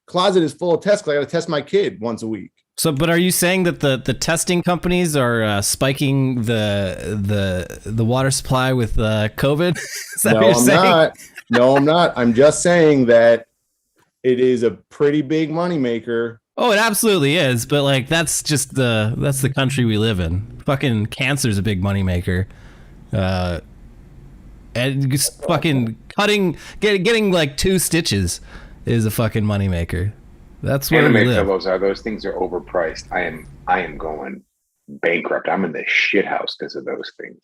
closet is full of tests. 'Cause I got to test my kid once a week. So, but are you saying that the testing companies are spiking the water supply with COVID? Is that No, what you're I'm saying? not. No, I'm not. I'm just saying that it is a pretty big moneymaker. Oh, it absolutely is. But like, that's the country we live in. Fucking cancer's a big moneymaker. And just fucking getting like 2 stitches is a fucking moneymaker. That's where we Anime live. pillows those things are overpriced. I am going bankrupt. I'm in the shit house because of those things.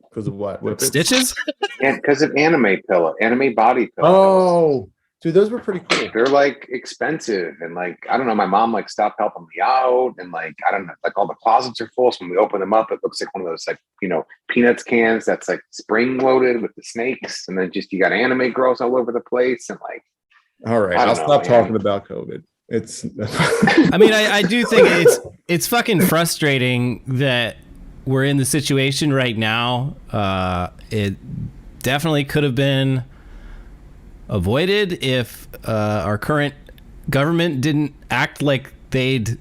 Because of what? Stitches? And because of anime body pillows. Oh, dude, those were pretty cool. They're like expensive and like I don't know. My mom like stopped helping me out and like I don't know. Like all the closets are full. So when we open them up, it looks like one of those like peanuts cans that's like spring loaded with the snakes, and then just you got anime girls all over the place and like. All right, I'll stop talking about COVID. It's. I mean, I do think it's fucking frustrating that we're in the situation right now. It definitely could have been avoided if our current government didn't act like they'd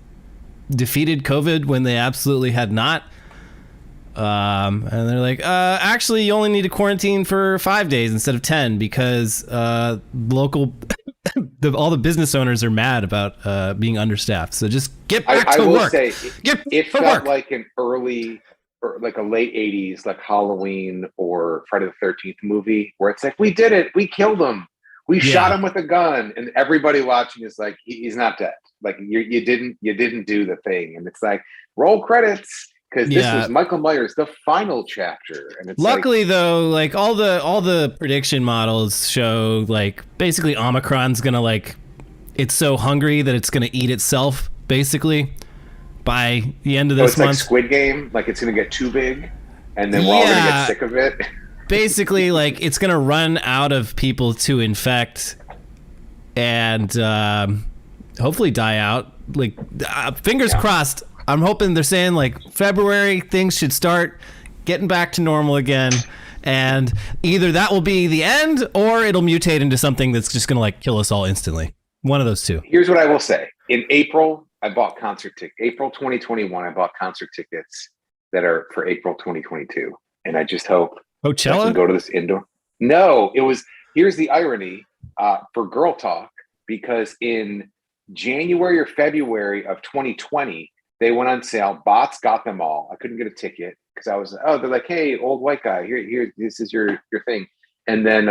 defeated COVID when they absolutely had not. And they're like, actually, you only need to quarantine for 5 days instead of 10 because local, all the business owners are mad about being understaffed. So just get back to work. I will say, it felt like an early, or like a late 80s, like Halloween or Friday the 13th movie where it's like, we did it. We killed him. We shot him with a gun. And everybody watching is like, he's not dead. Like you didn't do the thing. And it's like, roll credits. Because this was Michael Myers, the final chapter, and it's luckily though, like all the prediction models show like basically Omicron's gonna like it's so hungry that it's gonna eat itself basically by the end of this month. Like Squid Game, like it's gonna get too big, and then we're all gonna get sick of it. Basically, like it's gonna run out of people to infect, and hopefully die out. Like fingers crossed. I'm hoping they're saying like February things should start getting back to normal again, and either that will be the end or it'll mutate into something that's just gonna like kill us all instantly. One of those two. Here's what I will say: in April, I bought concert tickets. April 2021, I bought concert tickets that are for April 2022, and I just hope Coachella I can go to this indoor. No, it was. Here's the irony for Girl Talk, because in January or February of 2020. They went on sale. Bots got them all. I couldn't get a ticket because I was, they're like, hey, old white guy, here, this is your thing. And then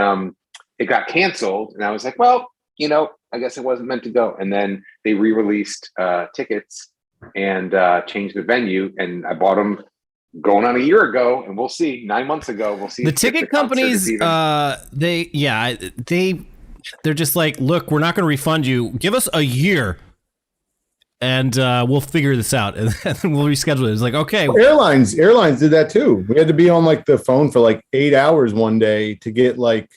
it got canceled. And I was like, well, I guess it wasn't meant to go. And then they re-released tickets and changed the venue. And I bought them going on a year ago. And we'll see. 9 months ago, we'll see. The ticket companies, they're just like, look, we're not going to refund you. Give us a year. And we'll figure this out, and then we'll reschedule it. It's like, okay. Airlines did that too. We had to be on like the phone for like 8 hours one day to get like.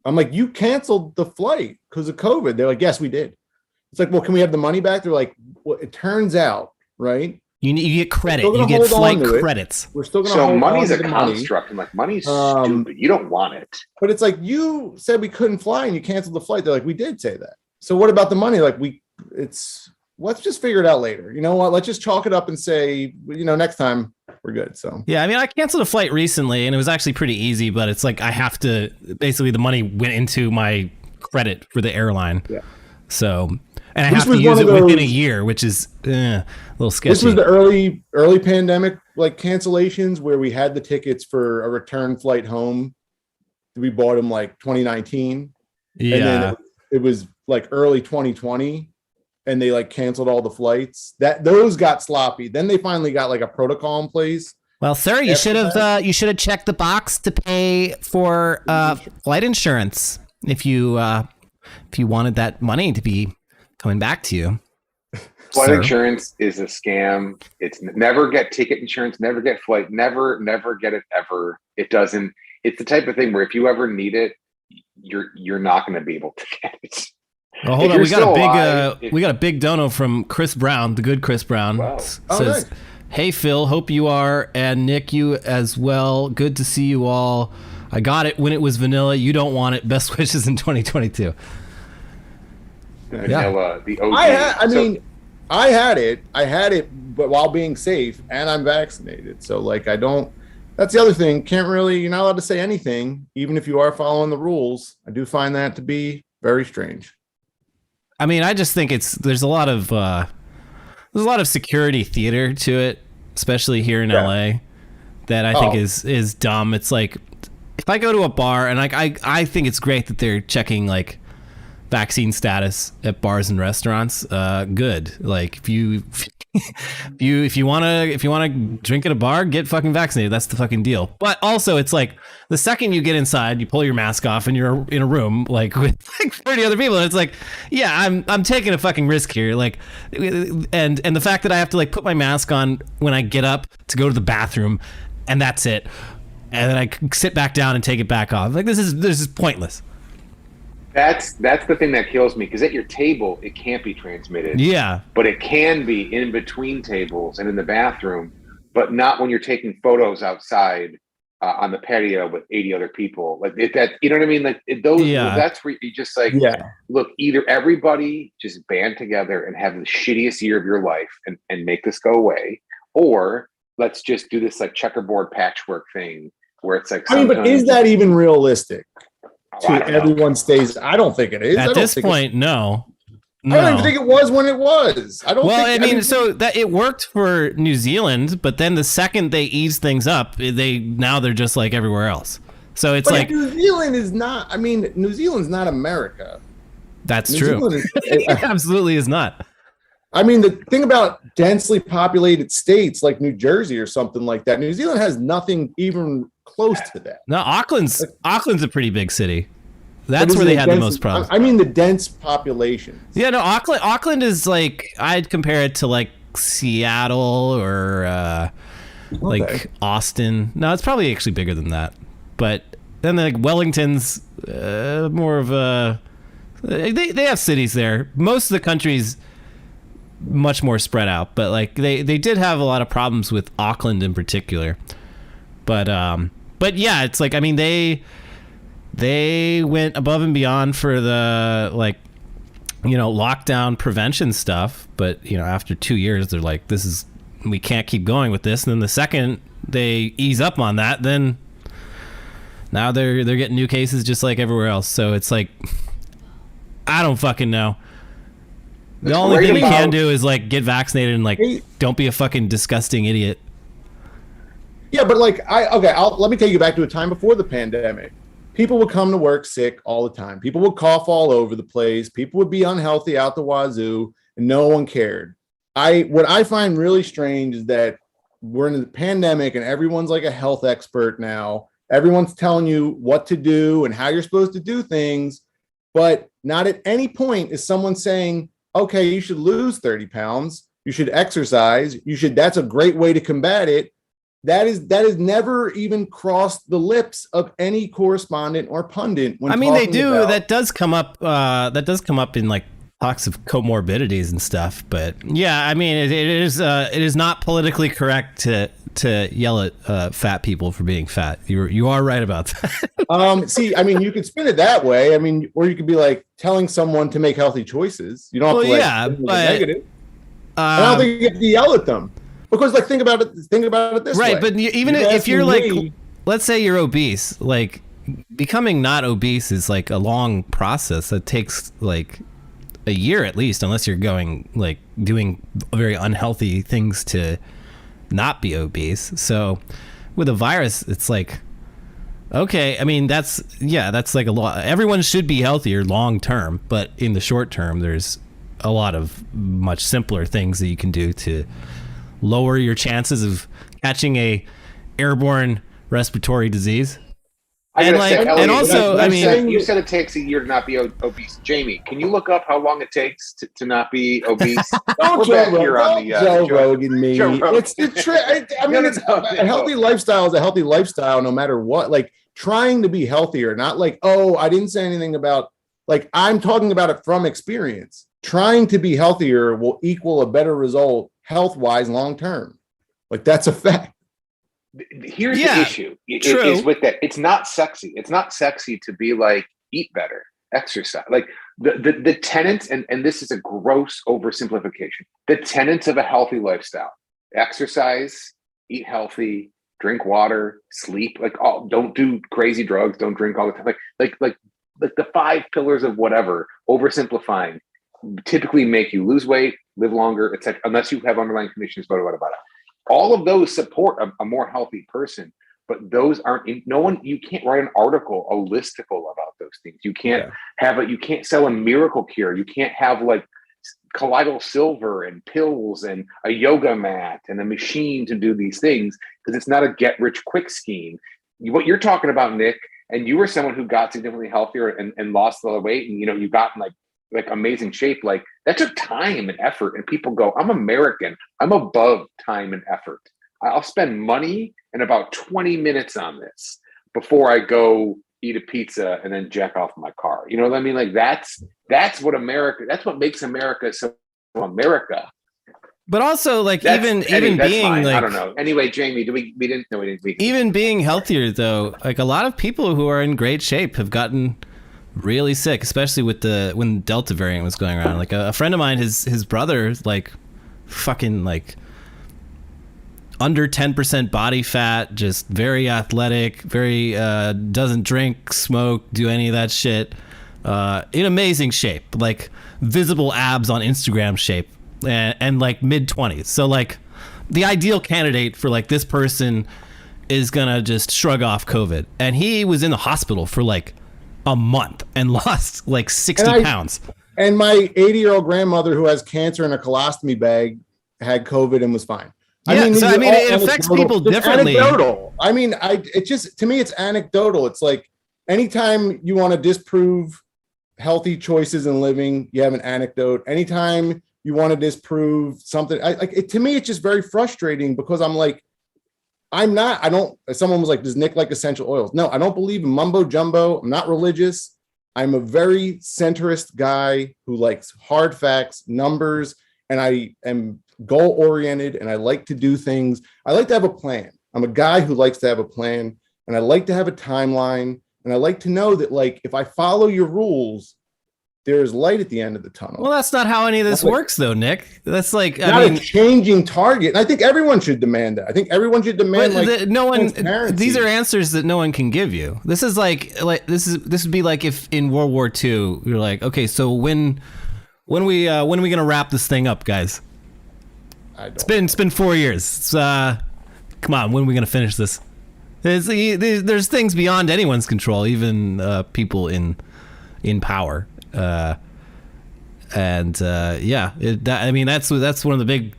I'm like, you canceled the flight because of COVID. They're like, yes, we did. It's like, well, can we have the money back? They're like, well, it turns out, right? You get credit. You get flight credits. We're still going to. So money's a construct, and like money's stupid. You don't want it. But it's like you said we couldn't fly, and you canceled the flight. They're like, we did say that. So what about the money? Like let's just figure it out later. You know what? Let's just chalk it up and say, next time we're good. So yeah, I mean, I canceled a flight recently, and it was actually pretty easy. But it's like I have to basically the money went into my credit for the airline. Yeah. So and I have to use it within a year, which is a little sketchy. This was the early pandemic like cancellations where we had the tickets for a return flight home. We bought them like 2019. Yeah. And then it was like early 2020. And they like canceled all the flights. Those got sloppy. Then they finally got like a protocol in place. Well, sir, you should have checked the box to pay for flight insurance if you wanted that money to be coming back to you. Flight insurance is a scam. It's never get ticket insurance, never get flight, never get it ever. It doesn't. It's the type of thing where if you ever need it, you're not going to be able to get it. Well, hold on. We got a big dono from Chris Brown, the good Chris Brown. Wow. Says, nice. Hey Phil, hope you are, and Nick, you as well. Good to see you all. I got it when it was vanilla. You don't want it. Best wishes in 2022. vanilla, the OG. I had it, but while being safe, and I'm vaccinated. So like, that's the other thing. You're not allowed to say anything, even if you are following the rules. I do find that to be very strange. I mean, I just think there's a lot of security theater to it, especially here in LA, that I think is dumb. It's like, if I go to a bar and I think it's great that they're checking like vaccine status at bars and restaurants. Good. Like if you want to drink at a bar, get fucking vaccinated. That's the fucking deal. But also, it's like the second you get inside, you pull your mask off and you're in a room like with like 30 other people. And it's like, yeah, I'm taking a fucking risk here. Like, and the fact that I have to like put my mask on when I get up to go to the bathroom, and that's it. And then I sit back down and take it back off. Like this is pointless. That's the thing that kills me, because at your table it can't be transmitted. Yeah, but it can be in between tables and in the bathroom, but not when you're taking photos outside on the patio with 80 other people. Like that, you know what I mean? Like that's where you just like, look, either everybody just band together and have the shittiest year of your life and make this go away, or let's just do this like checkerboard patchwork thing where it's like, but is that even realistic? Everyone stays. I don't think it is. At this point, no. I don't even think it was when it was. I don't. Well, so that it worked for New Zealand, but then the second they ease things up, they're just like everywhere else. So it's like New Zealand is not. I mean, New Zealand's not America. That's true. It absolutely is not. I mean, the thing about densely populated states like New Jersey or something like that, New Zealand has nothing even close to that. No, Auckland's a pretty big city. That's where they have the most problems. I mean, the dense population. Yeah, no, Auckland is like, I'd compare it to like Seattle or like Austin. No, it's probably actually bigger than that. But then like Wellington's more of a, they have cities there. Most of the country's much more spread out, but like they did have a lot of problems with Auckland in particular. But yeah, it's like, I mean, they went above and beyond for the like, lockdown prevention stuff. But after 2 years, they're like, we can't keep going with this. And then the second they ease up on that, then now they're getting new cases just like everywhere else. So it's like, I don't fucking know. The only thing we can do is like get vaccinated and like don't be a fucking disgusting idiot. Yeah, but like let me take you back to a time before the pandemic. People would come to work sick all the time. People would cough all over the place. People would be unhealthy out the wazoo, and no one cared. What I find really strange is that we're in the pandemic and everyone's like a health expert now. Everyone's telling you what to do and how you're supposed to do things, but not at any point is someone saying, okay, you should lose 30 pounds. You should exercise. That's a great way to combat it. That has never even crossed the lips of any correspondent or pundit. When they do. That does come up. That does come up in like talks of comorbidities and stuff. But yeah, I mean, it is not politically correct to yell at fat people for being fat. You are right about that. See, I mean, you could spin it that way. I mean, or you could be like telling someone to make healthy choices. You don't have to negative. I don't think you have to yell at them. Because like think about it this way. Right, but even if you're like, let's say you're obese, like becoming not obese is like a long process that takes like a year at least, unless you're going like doing very unhealthy things to not be obese. So with a virus, it's like, okay, I mean, that's like a lot. Everyone should be healthier long term, but in the short term, there's a lot of much simpler things that you can do to lower your chances of catching a airborne respiratory disease. You said it takes a year to not be obese. Jamie, can you look up how long it takes to not be obese? Don't Joe Rogan me. It's the trick. I mean, a healthy lifestyle is a healthy lifestyle no matter what. Like trying to be healthier, not like, oh, I didn't say anything about, like, I'm talking about it from experience. Trying to be healthier will equal a better result health-wise long term. Like that's a fact. Here's the issue is with that. It's not sexy. It's not sexy to be like, eat better, exercise. Like the tenets, and this is a gross oversimplification, the tenets of a healthy lifestyle: exercise, eat healthy, drink water, sleep, like, oh, don't do crazy drugs, don't drink all the time, like the 5 pillars of whatever, oversimplifying, typically make you lose weight, live longer, etc., unless you have underlying conditions, blah, blah, blah, blah. All of those support a more healthy person, but those aren't no one, you can't write an article, a listicle about those things. You can't you can't sell a miracle cure. You can't have like colloidal silver and pills and a yoga mat and a machine to do these things, because it's not a get rich quick scheme. What you're talking about, Nick, and you were someone who got significantly healthier and lost a lot of weight, and you got in like amazing shape, like that took time and effort. And people go, I'm American, I'm above time and effort. I'll spend money and about 20 minutes on this before I go eat a pizza and then jack off my car. You know what I mean? Like that's what America, that's what makes America so America. But also, like, That's, even Eddie, being fine. like, I don't know. Anyway, Jamie, we didn't know. Even being healthier, though, like a lot of people who are in great shape have gotten really sick, especially with when Delta variant was going around. Like a friend of mine, his brother, like fucking like under 10% body fat, just very athletic, very doesn't drink, smoke, do any of that shit, in amazing shape, like visible abs on Instagram shape, and like mid-20s. So like the ideal candidate for like this person is gonna just shrug off COVID. And he was in the hospital for like a month and lost like 60 pounds. And my 80-year-old grandmother who has cancer in a colostomy bag had COVID and was fine. Yeah, it affects people differently. Anecdotal. I mean, to me, it's anecdotal. It's like anytime you want to disprove healthy choices in living, you have an anecdote. Anytime you want to disprove something, to me, it's just very frustrating, because I'm like, someone was like, does Nick like essential oils? No, I don't believe in mumbo jumbo. I'm not religious. I'm a very centrist guy who likes hard facts, numbers, and I am goal oriented, and I like to do things. I like to have a plan. I'm a guy who likes to have a plan, and I like to have a timeline, and I like to know that, like, if I follow your rules, there's light at the end of the tunnel. Well, that's not how any of this works, though, Nick. That's like, a changing target. And I think everyone should demand that. I think everyone should demand these are answers that no one can give you. This is this would be like if in World War II you're like, okay, so when are we gonna wrap this thing up, guys? It's been 4 years. Come on, when are we gonna finish this? There's things beyond anyone's control, even people in power. That's one of the big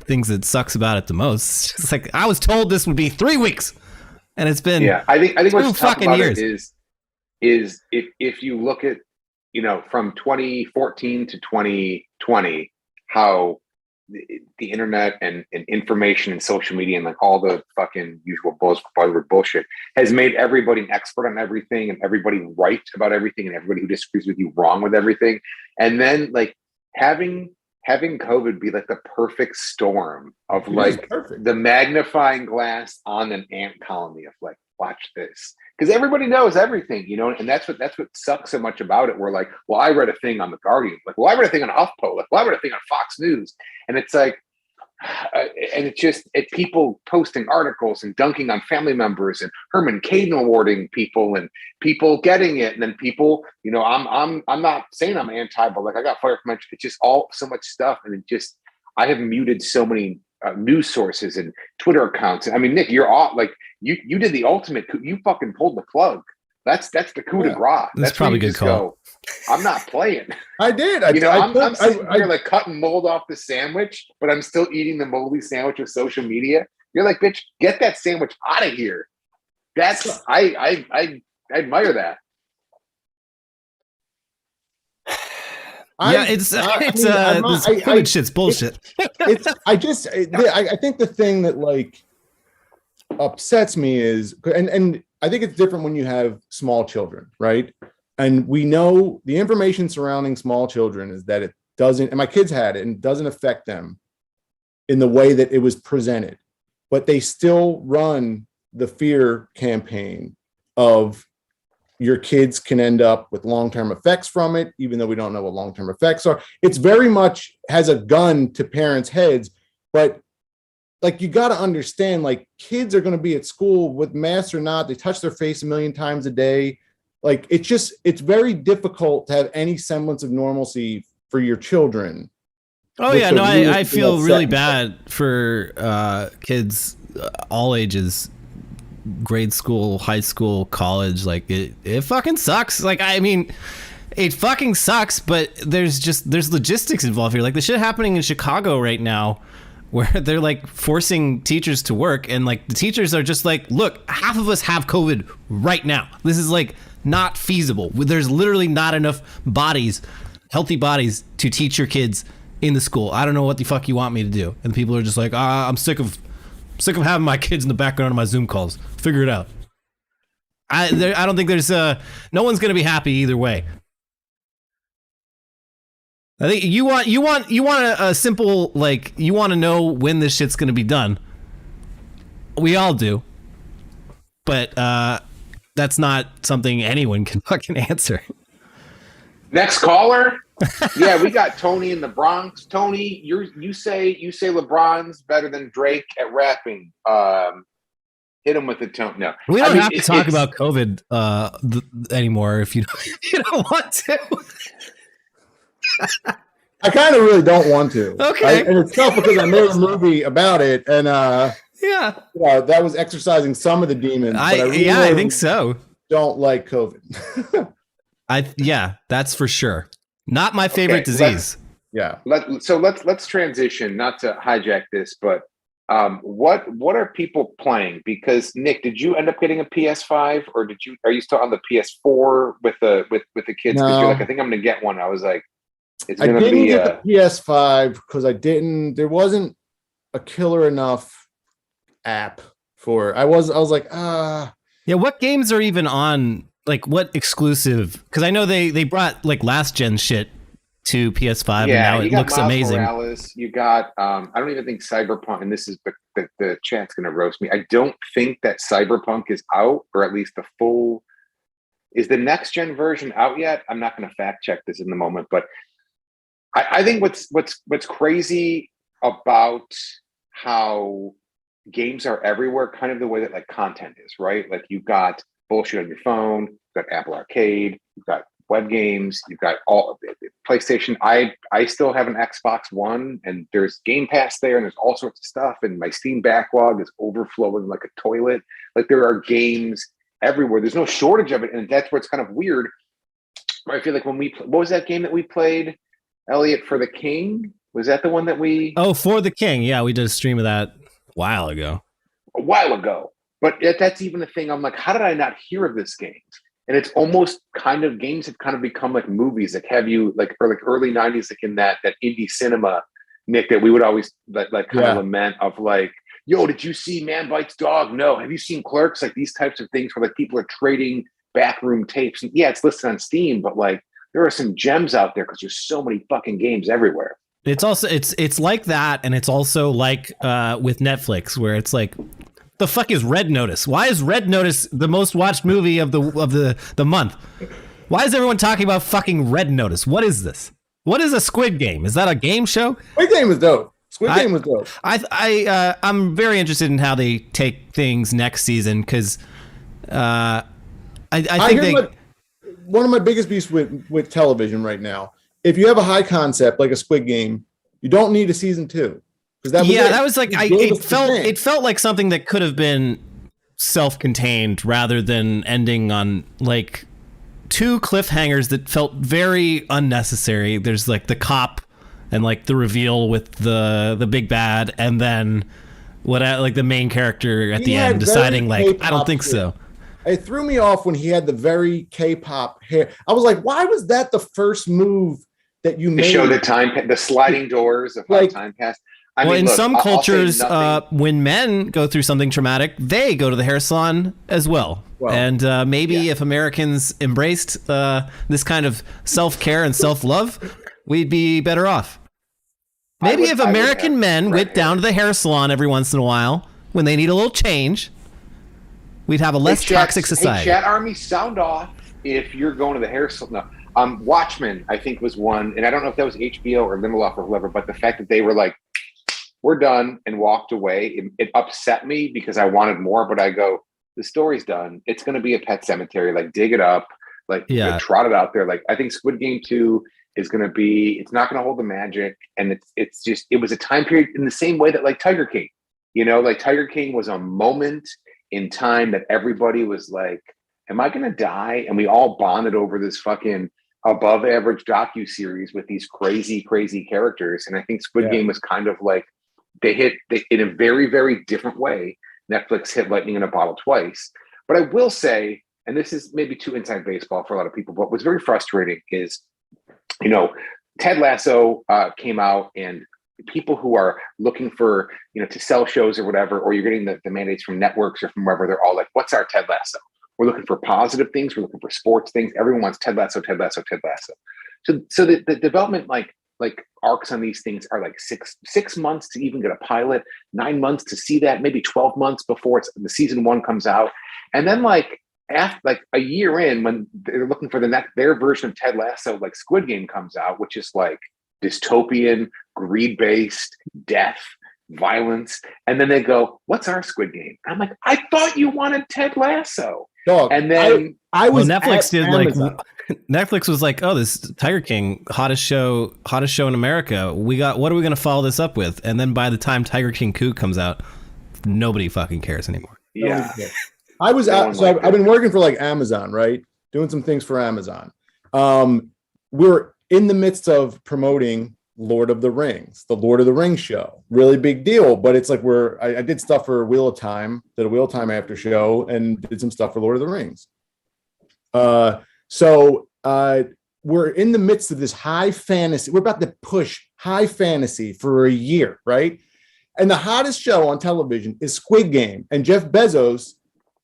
things that sucks about it the most. It's like, I was told this would be 3 weeks, and it's been I think what's tough about years. it is if you look at from 2014 to 2020, how the internet and information and social media and like all the fucking usual bullshit has made everybody an expert on everything, and everybody right about everything, and everybody who disagrees with you wrong with everything. And then like having COVID be like the perfect storm of like the magnifying glass on an ant colony of like, watch this, because everybody knows everything, and that's what sucks so much about it. We're like, well, I read a thing on the Guardian, like, well, I read a thing on HuffPo, like, well, I read a thing on Fox News, and it's like, and it's just people posting articles and dunking on family members and Herman Caden awarding people and people getting it, and then people, I'm not saying I'm anti, but like I got fired from it's just all so much stuff, and it just, I have muted so many news sources and Twitter accounts. I mean, Nick, you're all like, you did the ultimate coup. You fucking pulled the plug. That's the coup de grace. That's probably a good call. I'm not playing. I did. I'm sitting here like cutting mold off the sandwich, but I'm still eating the moldy sandwich with social media. You're like, bitch, get that sandwich out of here. That's I admire that. This shit's bullshit. I think the thing that like upsets me is, and I think it's different when you have small children, right? And we know the information surrounding small children is that it doesn't, and my kids had it, and it doesn't affect them in the way that it was presented, but they still run the fear campaign of your kids can end up with long-term effects from it, even though we don't know what long-term effects are. It's very much has a gun to parents' heads, but like, you got to understand, like, kids are going to be at school with masks or not. They touch their face a million times a day. Like, it's very difficult to have any semblance of normalcy for your children. Oh yeah, no, I feel really bad for kids all ages, grade school, high school, college. Like, it fucking sucks. Like, I mean, it fucking sucks, but there's logistics involved here. Like, the shit happening in Chicago right now, where they're like forcing teachers to work, and like the teachers are just like, look, half of us have COVID right now. This is like not feasible. There's literally not enough bodies, healthy bodies, to teach your kids in the school. I don't know what the fuck you want me to do. And people are just like, I'm sick of having my kids in the background of my Zoom calls. Figure it out. I don't think there's no one's gonna be happy either way. I think you want a simple, like, you want to know when this shit's gonna be done. We all do, but that's not something anyone can fucking answer. Next caller. Yeah, we got Tony in the Bronx. Tony, you say LeBron's better than Drake at rapping. Hit him with the tone. No, we don't have to talk about COVID anymore if you don't want to. I kind of really don't want to. Okay. And it's tough because I made a movie about it, and that was exercising some of the demons. I think so. Don't like COVID. That's for sure. Not my favorite disease. Let's transition. Not to hijack this, but what are people playing? Because Nick, did you end up getting a PS5, or are you still on the PS4 with the kids? No. Because you're like, I think I'm going to get one. I was like, I didn't get the PS5 because there wasn't a killer enough app for it. I was like, Yeah, what games are even on? Like, what exclusive? Because I know they brought like last gen shit to PS5, and now it looks Miles amazing. Morales, you got I don't even think Cyberpunk, and this is the chat's gonna roast me. I don't think that Cyberpunk is out, or at least the full. Is the next gen version out yet? I'm not gonna fact check this in the moment, but I think what's crazy about how games are everywhere, kind of the way that like content is, right? Like, you've got bullshit on your phone, you've got Apple Arcade, you've got web games, you've got all of it. PlayStation. I still have an Xbox One, and there's Game Pass there, and there's all sorts of stuff, and my Steam backlog is overflowing like a toilet. Like, there are games everywhere. There's no shortage of it, and that's where it's kind of weird. I feel like when what was that game that we played, Elliot, for the King? Was that the one that we? Oh, For the King. Yeah, we did a stream of that a while ago. But that's even the thing. I'm like, how did I not hear of this game? And it's almost kind of, games have kind of become like movies that have you like, or like early 90s, like in that indie cinema, Nick, that we would always like kind of lament of like, yo, did you see Man Bites Dog? No. Have you seen Clerks? Like, these types of things where like people are trading backroom tapes. And yeah, it's listed on Steam, but like, there are some gems out there because there's so many fucking games everywhere. It's also it's like that, and it's also like with Netflix, where it's like, the fuck is Red Notice? Why is Red Notice the most watched movie of the month? Why is everyone talking about fucking Red Notice? What is this? What is a Squid Game? Is that a game show? Squid Game was dope. Game was dope. I'm very interested in how they take things next season, because I think one of my biggest beefs with television right now, if you have a high concept like a Squid Game, you don't need a season 2. That was like, it felt like something that could have been self-contained rather than ending on like 2 cliffhangers that felt very unnecessary. There's like the cop and like the reveal with the big bad, and then like the main character at the end deciding like, K-pop I don't think so. It threw me off when he had the very K-pop hair. I was like, why was that the first move that you made? To show the sliding doors of how time passed. In some cultures, when men go through something traumatic, they go to the hair salon as well. And maybe if Americans embraced this kind of self-care and self-love, we'd be better off. Maybe if American men went down to the hair salon every once in a while when they need a little change, we'd have a less toxic society. Hey, Chat Army, sound off. if you're going to the hair salon, no. Watchmen, I think, was one, and I don't know if that was HBO or Lindelof or whoever, but the fact that they were like, we're done and walked away, it upset me because I wanted more, but I go, the story's done. It's going to be a Pet Cemetery. Like, dig it up, like, Yeah. trot it out there. Like, I think Squid Game 2 is going to be, it's not going to hold the magic. And it's just, it was a time period in the same way that like Tiger King, like Tiger King was a moment in time that everybody was like, am I going to die? And we all bonded over this fucking above average docu-series with these crazy, crazy characters. And I think Squid Game was kind of like, they in a very, very different way. Netflix hit lightning in a bottle twice. But I will say, and this is maybe too inside baseball for a lot of people, but what's very frustrating is, Ted Lasso came out, and people who are looking for, to sell shows or whatever, or you're getting the mandates from networks or from wherever, they're all like, what's our Ted Lasso? We're looking for positive things. We're looking for sports things. Everyone wants Ted Lasso, Ted Lasso, Ted Lasso. So the development, like arcs on these things are like six months to even get a pilot, 9 months to see that, maybe 12 months before the season 1 comes out. And then after a year in, when they're looking for their version of Ted Lasso, like Squid Game comes out, which is like dystopian, greed-based, death, violence. And then they go, what's our Squid Game? I'm like, I thought you wanted Ted Lasso. Dog, And then I was Netflix did Amazon. Netflix was like, oh, this Tiger King, hottest show in America. What are we going to follow this up with? And then by the time Tiger King 2 comes out, nobody fucking cares anymore. Yeah. I was out, so I've been working for like Amazon, right? Doing some things for Amazon. We're in the midst of promoting Lord of the Rings, the Lord of the Rings show. Really big deal, but it's like I did stuff for Wheel of Time, did a Wheel of Time after show, and did some stuff for Lord of the Rings. So we're in the midst of this high fantasy. We're about to push high fantasy for a year, right? And the hottest show on television is Squid Game, and Jeff Bezos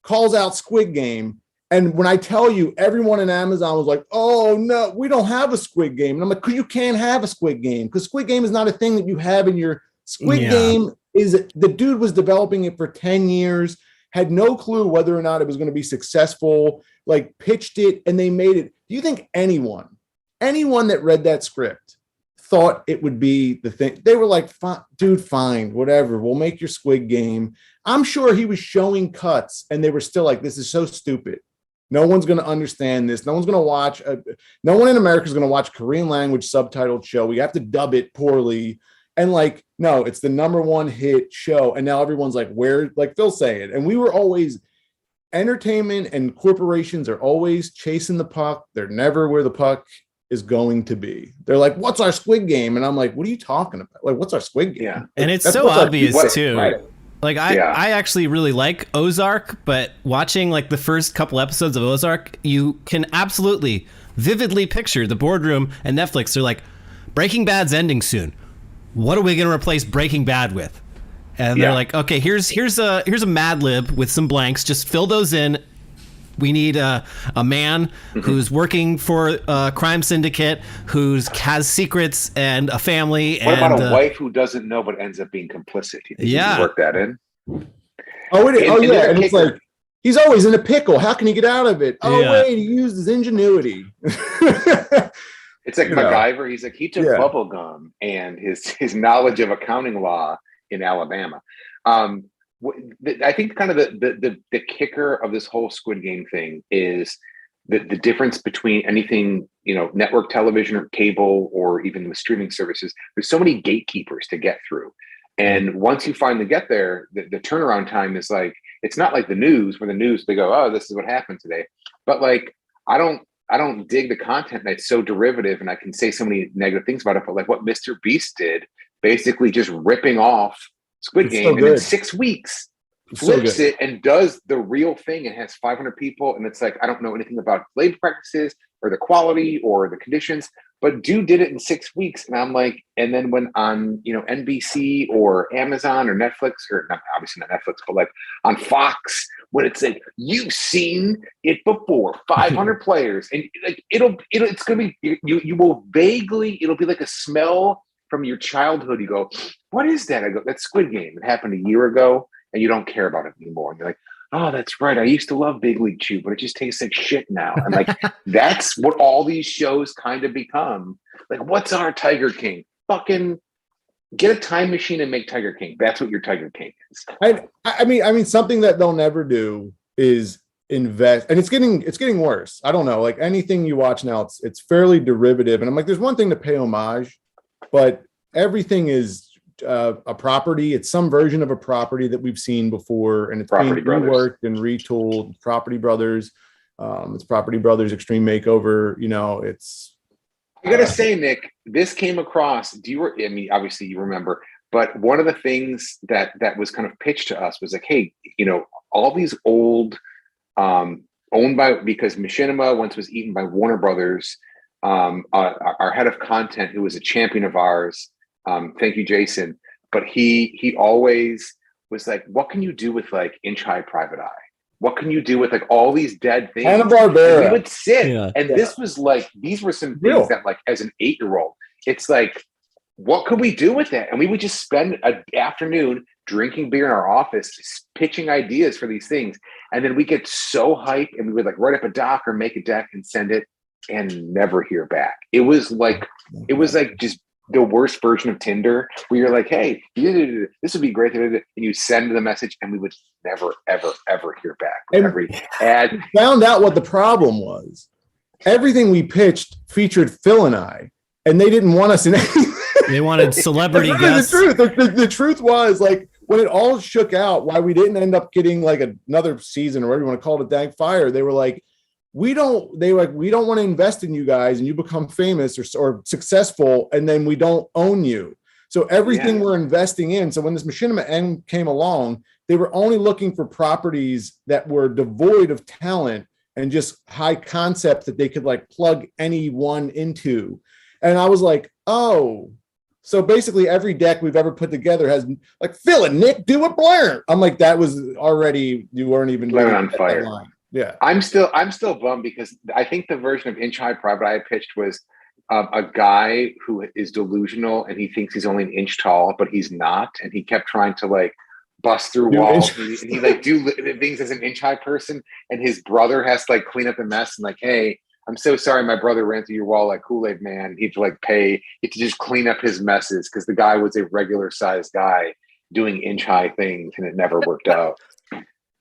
calls out Squid Game. And when I tell you, everyone in Amazon was like, oh, no, we don't have a Squid Game. And I'm like, you can't have a Squid Game because Squid Game is not a thing that you have in your Squid Game. The dude was developing it for 10 years, had no clue whether or not it was going to be successful, like pitched it, and they made it. Do you think anyone that read that script thought it would be the thing? They were like, dude, fine, whatever. We'll make your Squid Game. I'm sure he was showing cuts and they were still like, this is so stupid. No one's going to understand this. No one's going to watch. No one in America is going to watch Korean language subtitled show. We have to dub it poorly. And no, it's the #1 hit show. And now everyone's like, where, like Phil saying, and we were always, entertainment and corporations are always chasing the puck. They're never where the puck is going to be. They're like, what's our Squid Game? And I'm like, what are you talking about? Like, what's our Squid Game? Yeah. And it's so obvious too. Right. Like I actually really like Ozark, but watching like the first couple episodes of Ozark, you can absolutely vividly picture the boardroom and Netflix. They're like, Breaking Bad's ending soon. What are we going to replace Breaking Bad with? And they're like, okay, here's a Mad Lib with some blanks. Just fill those in. We need a man who's working for a crime syndicate, has secrets and a family. What about a wife who doesn't know but ends up being complicit? You think you can work that in? And it's like, he's always in a pickle. How can he get out of it? Wait, he used his ingenuity. It's like MacGyver. He's like, he took bubble gum and his knowledge of accounting law in Alabama. I think kind of the kicker of this whole Squid Game thing is the difference between anything, network television or cable or even the streaming services. There's so many gatekeepers to get through. And once you finally get there, the turnaround time is like, it's not like the news where the news, they go, oh, this is what happened today. But like, I don't dig the content that's so derivative and I can say so many negative things about it. But like what Mr. Beast did, basically just ripping off Squid Game, and in 6 weeks flips it and does the real thing and has 500 people. And it's like, I don't know anything about labor practices or the quality or the conditions, but dude did it in 6 weeks. And I'm like, and then when on, NBC or Amazon or Netflix, or not, obviously not Netflix, but like on Fox, when it's like, you've seen it before, 500 players, and like, it's going to be, you will vaguely, it'll be like a smell from your childhood. You go, what is that? I go, that's Squid Game. It happened a year ago and you don't care about it anymore. And you're like, oh, that's right. I used to love Big League Chew, but it just tastes like shit now. And like, that's what all these shows kind of become. Like, what's our Tiger King? Fucking get a time machine and make Tiger King. That's what your Tiger King is. I mean, something that they'll never do is invest, and it's getting worse. I don't know, like anything you watch now, it's fairly derivative. And I'm like, there's one thing to pay homage, but everything is a property. It's some version of a property that we've seen before, and it's Property being Brothers. reworked and retooled. Property Brothers, it's Property Brothers Extreme Makeover. It's. I gotta say, Nick, this came across. I mean, obviously you remember, but one of the things that was kind of pitched to us was like, hey, all these old, owned by, because Machinima once was eaten by Warner Brothers. Our head of content, who was a champion of ours, thank you, Jason. But he always was like, what can you do with like Inch High Private Eye? What can you do with like all these dead things? Hanna-Barbera. And we would sit, and this was like, these were some things that like, as an 8-year-old, it's like, what could we do with that? And we would just spend an afternoon drinking beer in our office, pitching ideas for these things. And then we get so hyped, and we would like write up a doc or make a deck and send it and never hear back. It was like just the worst version of Tinder, where you're like, hey, this would be great. And you send the message, and we would never, ever, ever hear back. And every ad. Found out what the problem was. Everything we pitched featured Phil and I, and they didn't want us in anything. They wanted celebrity guests. The truth was, like, when it all shook out, why we didn't end up getting like another season or whatever you want to call it, a Dank Fire, they were like, we don't want to invest in you guys and you become famous or successful, and then we don't own you. So everything we're investing in. So when this Machinima End came along, they were only looking for properties that were devoid of talent and just high concept that they could like plug anyone into. And I was like, oh, so basically every deck we've ever put together has like Phil and Nick do a Blair. I'm like, that was already, you weren't even on fire. Yeah, I'm still bummed, because I think the version of Inch High Private Eye I pitched was a guy who is delusional and he thinks he's only an inch tall, but he's not, and he kept trying to like bust through walls, and he like do things as an inch high person, and his brother has to like clean up the mess and like, hey, I'm so sorry, my brother ran through your wall like Kool-Aid Man. He'd like pay to just clean up his messes, because the guy was a regular sized guy doing inch high things, and it never worked out.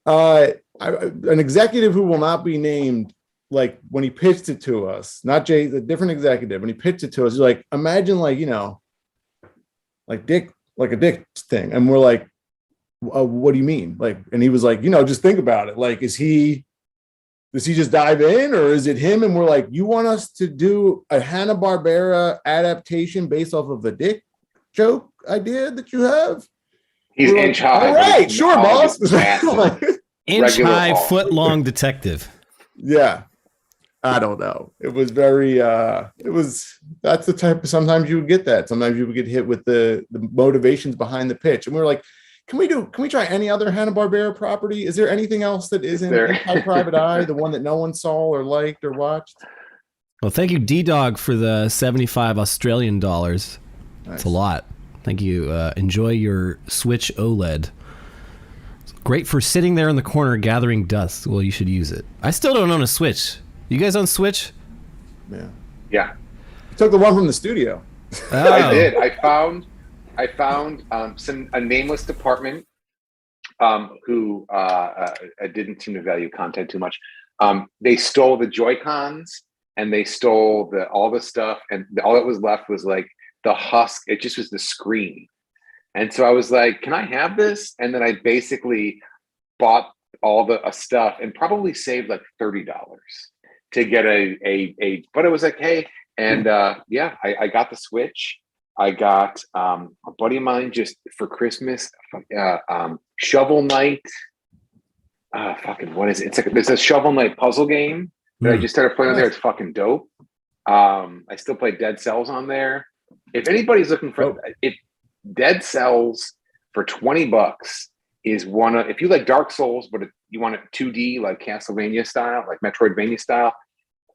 An executive who will not be named, like when he pitched it to us, not Jay, a different executive, when he pitched it to us, he's like, imagine like, like Dick, like a Dick thing. And we're like, what do you mean? Like, and he was like, just think about it. Like, does he just dive in, or is it him? And we're like, you want us to do a Hanna-Barbera adaptation based off of the Dick joke idea that you have? He's inch high. All right, sure, boss. Inch high, foot long detective. Yeah. I don't know. It was very that's the type of, sometimes you would get that. Sometimes you would get hit with the motivations behind the pitch. And we were like, can we try any other Hanna-Barbera property? Is there anything else that isn't Inside Private Eye, the one that no one saw or liked or watched? Well, thank you, D-Dog, for the 75 Australian dollars. That's a lot. Thank you. Enjoy your Switch OLED. It's great for sitting there in the corner gathering dust. Well, you should use it. I still don't own a Switch. You guys own Switch? Yeah. You took the one from the studio. Oh. I did. I found a nameless department who didn't seem to value content too much. They stole the Joy-Cons, and they stole all the stuff, and all that was left was like the husk. It just was the screen. And so I was like, can I have this? And then I basically bought all the stuff and probably saved like $30 to get but it was like, hey, and I got the Switch. I got a buddy of mine just for Christmas, Shovel Knight. What is it? It's a Shovel Knight puzzle game that I just started playing on there. It's fucking dope. I still play Dead Cells on there. If anybody's looking for Dead Cells for $20 is if you like Dark Souls, but you want it 2D like Castlevania style, like Metroidvania style,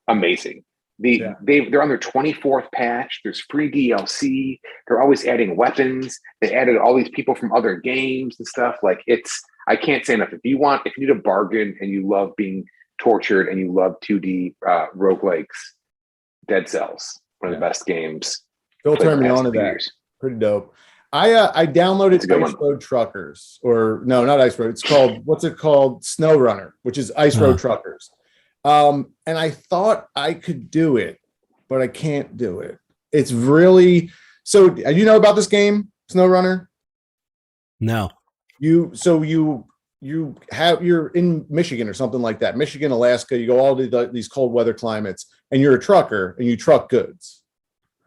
amazing. They're on their 24th patch. There's free DLC. They're always adding weapons. They added all these people from other games and stuff. Like I can't say enough. If you need a bargain and you love being tortured and you love 2D roguelikes, Dead Cells, one of the best games. Phil turned me on to that. Years. Pretty dope. I downloaded Ice Road Truckers, or no, not Ice Road. It's called, what's it called? Snow Runner, which is Ice Road Truckers. And I thought I could do it, but I can't do it. It's really, so you know about this game, Snow Runner? No. You're in Michigan or something like that. Michigan, Alaska, you go all to these cold weather climates, and you're a trucker and you truck goods.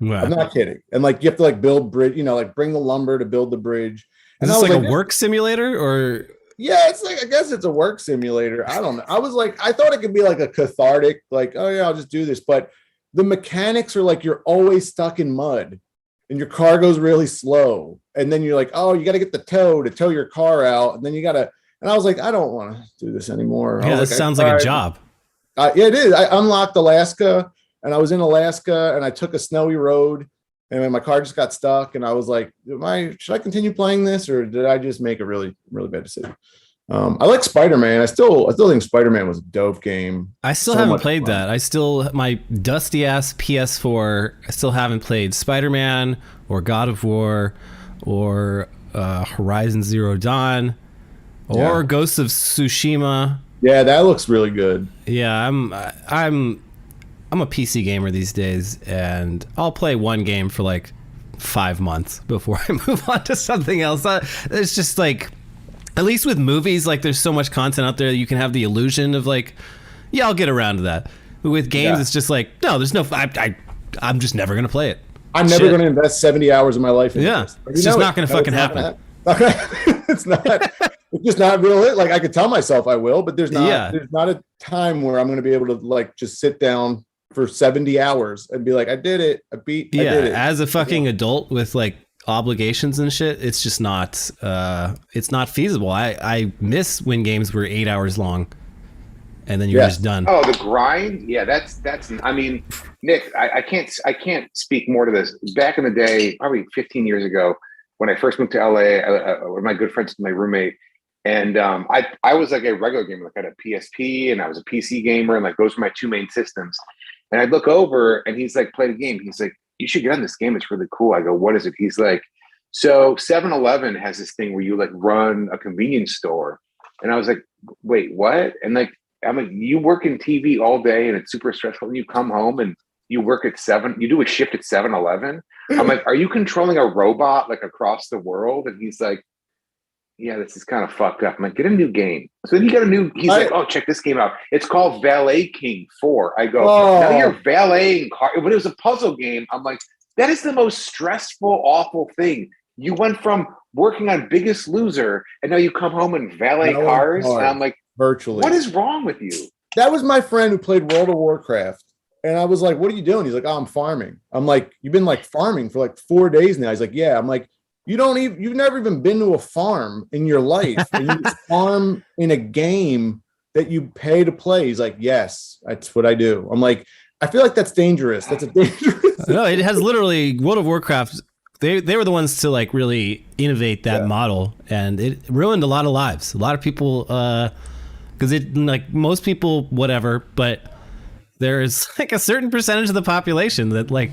Wow. I'm not kidding. And like you have to like build bridge, like bring the lumber to build the bridge. And is this like a work simulator or? Yeah, it's like, I guess it's a work simulator. I don't know. I was like, I thought it could be like a cathartic, like, oh yeah, I'll just do this. But the mechanics are like, you're always stuck in mud and your car goes really slow. And then you're like, oh, you got to get the tow to tow your car out. And then you got to, and I was like, I don't want to do this anymore. Yeah, this sounds like a job. Yeah, it is. I unlocked Alaska. And I was in Alaska and I took a snowy road and my car just got stuck. And I was like, should I continue playing this or did I just make a really, really bad decision? I like Spider-Man. I still think Spider-Man was a dope game. I still haven't played that. My dusty ass PS4, I still haven't played Spider-Man or God of War or Horizon Zero Dawn or Ghost of Tsushima. Yeah, that looks really good. Yeah, I'm a PC gamer these days, and I'll play one game for like 5 months before I move on to something else. It's just like, at least with movies, like there's so much content out there that you can have the illusion of like, yeah, I'll get around to that. But with games, it's just like, no, there's no, I'm just never going to play it. I'm never going to invest 70 hours of my life in this. It's just not going to fucking happen. It's just not real. Like I could tell myself I will, but there's not a time where I'm going to be able to like just sit down for 70 hours and be like, I did it. I did it. As a fucking adult with like obligations and shit, it's just not, it's not feasible. I miss when games were 8 hours long and then you're just done. Oh, the grind. Yeah. That's, I mean, Nick, I can't speak more to this. Back in the day, probably 15 years ago, when I first moved to LA, one of my good friends, my roommate, and I was like a regular gamer, like I had a PSP and I was a PC gamer, and like those were my two main systems. And I'd look over and he's like, played a game. He's like, you should get on this game. It's really cool. I go, what is it? He's like, so 7-Eleven has this thing where you like run a convenience store. And I was like, wait, what? And like, I'm like, you work in TV all day and it's super stressful. And you come home and you work at you do a shift at 7-Eleven. I'm like, are you controlling a robot like across the world? And he's like, yeah, this is kind of fucked up. I'm like, get a new game. So then he's like, oh, check this game out. It's called Valet King 4. I go, now you're valeting car. But it was a puzzle game. I'm like, that is the most stressful, awful thing. You went from working on Biggest Loser and now you come home and valet cars. And I'm like, virtually, what is wrong with you? That was my friend who played World of Warcraft. And I was like, what are you doing? He's like, oh, I'm farming. I'm like, you've been like farming for like 4 days now. He's like, yeah. I'm like, you've never even been to a farm in your life. And you farm in a game that you pay to play. He's like, yes, that's what I do. I'm like, I feel like that's dangerous. That's a dangerous. No, it has literally World of Warcraft. They were the ones to like really innovate that model, and it ruined a lot of lives. A lot of people, because it like most people, whatever, but there's like a certain percentage of the population that like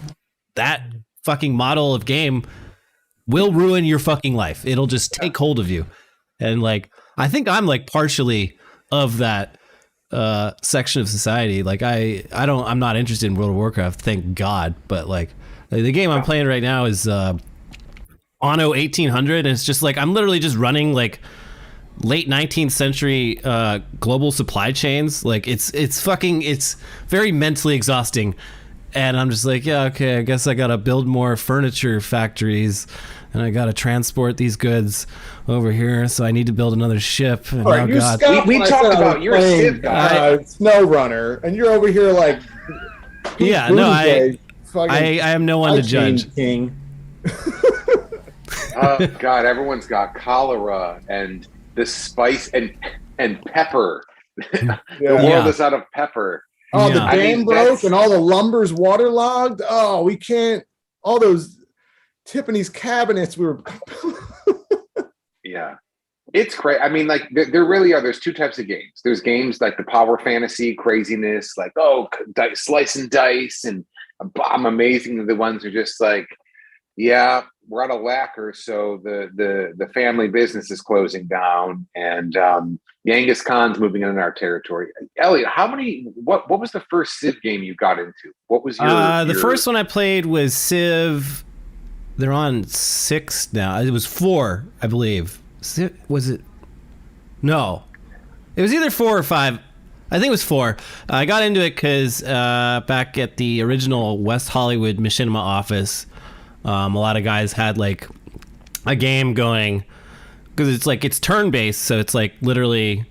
that fucking model of game will ruin your fucking life. It'll just take hold of you. And like, I think I'm like partially of that section of society. Like I'm not interested in World of Warcraft, thank God. But like the game I'm playing right now is Anno 1800. And it's just like, I'm literally just running like late 19th century global supply chains. Like it's very mentally exhausting. And I'm just like, yeah, okay, I guess I gotta build more furniture factories and I gotta transport these goods over here, so I need to build another ship. And right, God, we talked about your Civ guy, Snow Runner, and you're over here like, yeah, no, I am no one to judge. King. Oh God, everyone's got cholera and the spice and pepper. The world is out of pepper. Oh, the dam broke and all the lumber's waterlogged. Oh, we can't. All those Tiffany's cabinets we were. Yeah. It's crazy. I mean, like there really are. There's two types of games. There's games like the power fantasy craziness, like slice and dice, and I'm amazing. The ones who are just like, yeah, we're out of lacquer, so the family business is closing down, and Genghis Khan's moving into our territory. Elliot, what was the first Civ game you got into? What was the first one I played was Civ. They're on 6 now. It was 4, I believe. Was it? No, it was either 4 or 5. I think it was 4. I got into it because back at the original West Hollywood machinima office, a lot of guys had like a game going, because it's turn-based, so it's like literally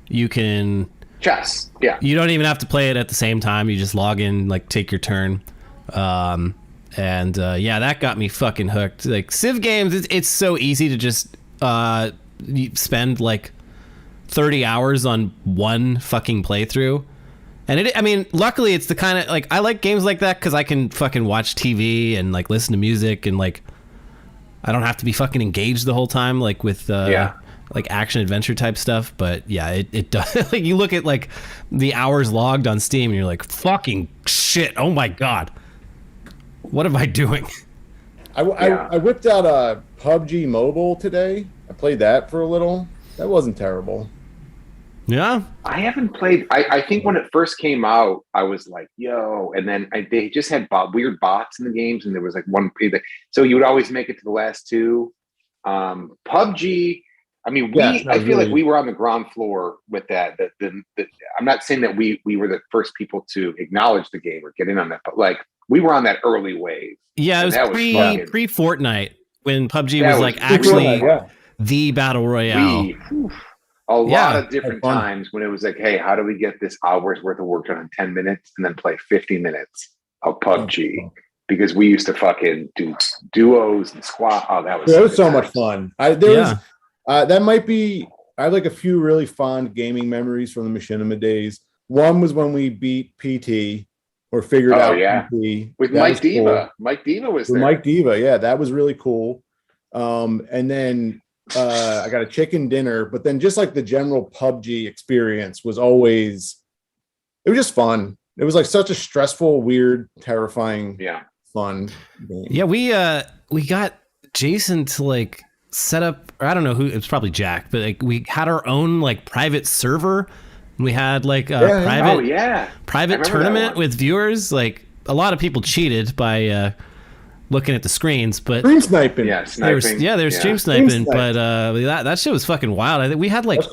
you can chess. Yeah, you don't even have to play it at the same time. You just log in, like take your turn. Yeah, that got me fucking hooked. Like Civ games, it's so easy to just you spend like 30 hours on one fucking playthrough. And I mean, luckily it's the kind of, like, I like games like that because I can fucking watch TV and like listen to music, and like I don't have to be fucking engaged the whole time, like with like action adventure type stuff. But yeah, it does. Like you look at like the hours logged on Steam and you're like, fucking shit, oh my god, what am I doing? I whipped out a PUBG Mobile today. I played that for a little. That wasn't terrible. Yeah, I haven't played. I think when it first came out, I was like, "Yo!" And then they just had weird bots in the games, and there was like one. So you would always make it to the last 2. PUBG. I mean, I feel like we were on the ground floor with that. I'm not saying that we were the first people to acknowledge the game or get in on that, but like we were on that early wave. Yeah, it was pre Fortnite when PUBG was like actually the battle royale. A lot of different times when it was like, hey, how do we get this hour's worth of work done in 10 minutes and then play 50 minutes of PUBG? Because we used to fucking do duos and squad. Oh, that was so much fun. That might be, I have like a few really fond gaming memories from the machinima days. One was when we beat PT or figured out PT. With Mike Diva. Cool. Mike Diva was there. Mike Diva, yeah, that was really cool. And then I got a chicken dinner, but then just like the general PUBG experience was always, it was just fun. It was like such a stressful, weird, terrifying, fun game. Yeah, we got Jason to like set up, or I don't know who, it's probably Jack, but like we had our own like private server. We had like a private tournament with viewers. Like a lot of people cheated by looking at the screens, but stream sniping. There's stream sniping, but that shit was fucking wild. I think we had like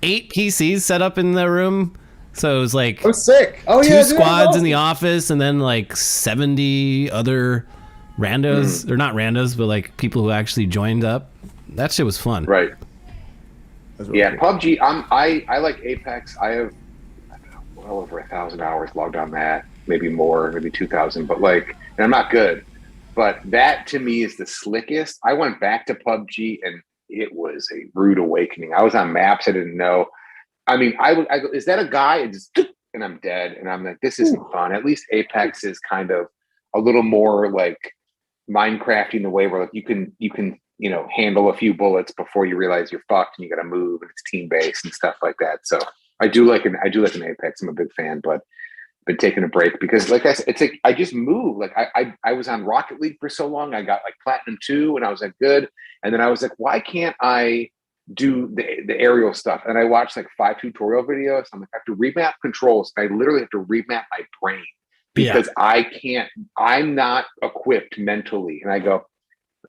8 PCs set up in the room, so it was like sick. 2 squads in the office, and then like 70 other randos, or not randos, but like people who actually joined up. That shit was fun. Right. Really cool. PUBG. I like Apex. I have well over 1,000 hours logged on that, maybe more, maybe 2,000. But like, and I'm not good. But that to me is the slickest. I went back to PUBG and it was a rude awakening. I was on maps I didn't know. I mean, I go, is that a guy? And I'm dead. And I'm like, this isn't fun. At least Apex is kind of a little more like Minecrafting, the way where like you can handle a few bullets before you realize you're fucked and you got to move, and it's team based and stuff like that. So I do like an Apex. I'm a big fan, but been taking a break because, like I said, it's like I just moved. Like I was on Rocket League for so long. I got like Platinum 2, and I was like good. And then I was like, why can't I do the aerial stuff? And I watched like 5 tutorial videos. I'm like, I have to remap controls. I literally have to remap my brain because I'm not equipped mentally. And I go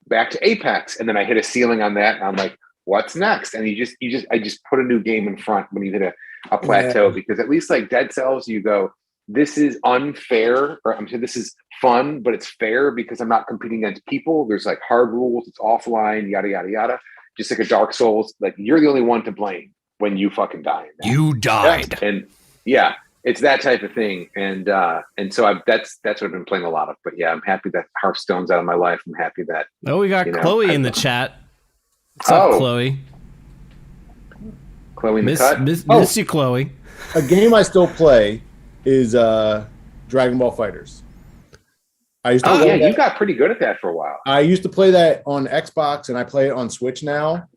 back to Apex, and then I hit a ceiling on that, and I'm like, what's next? And I just put a new game in front when you hit a plateau, because at least like Dead Cells, you go, this is unfair, or I'm saying this is fun, but it's fair because I'm not competing against people. There's like hard rules, it's offline, yada yada yada. Just like a Dark Souls, like you're the only one to blame when you fucking die. You died, and it's that type of thing. And so that's what I've been playing a lot of. But yeah, I'm happy that Hearthstone's out of my life. I'm happy that. Oh, we got Chloe in the chat. What's up, Chloe? Chloe in the cut. Miss you, Chloe. A game I still play is Dragon Ball FighterZ. I used to you got pretty good at that for a while. I used to play that on Xbox, and I play it on Switch now.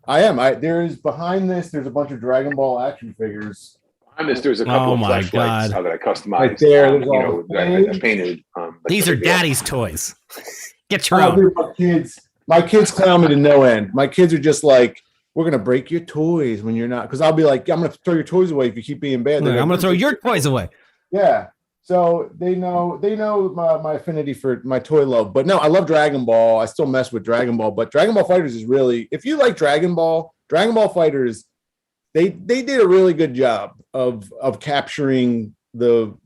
I am. There's behind this. There's a bunch of Dragon Ball action figures. On this, there's a couple of my flashlights God. that I customized. Right there, there's all the I painted. These are daddy's toys. Get your own. Dude, my kids clown me to no end. My kids are just like, we're gonna break your toys when you're not, because I'll be like, I'm gonna throw your toys away if you keep being bad. I'm gonna throw your toys away. Yeah. So they know my affinity for my toy love. But no, I love Dragon Ball. I still mess with Dragon Ball, but Dragon Ball Fighters is really, if you like Dragon Ball Fighters, they did a really good job of capturing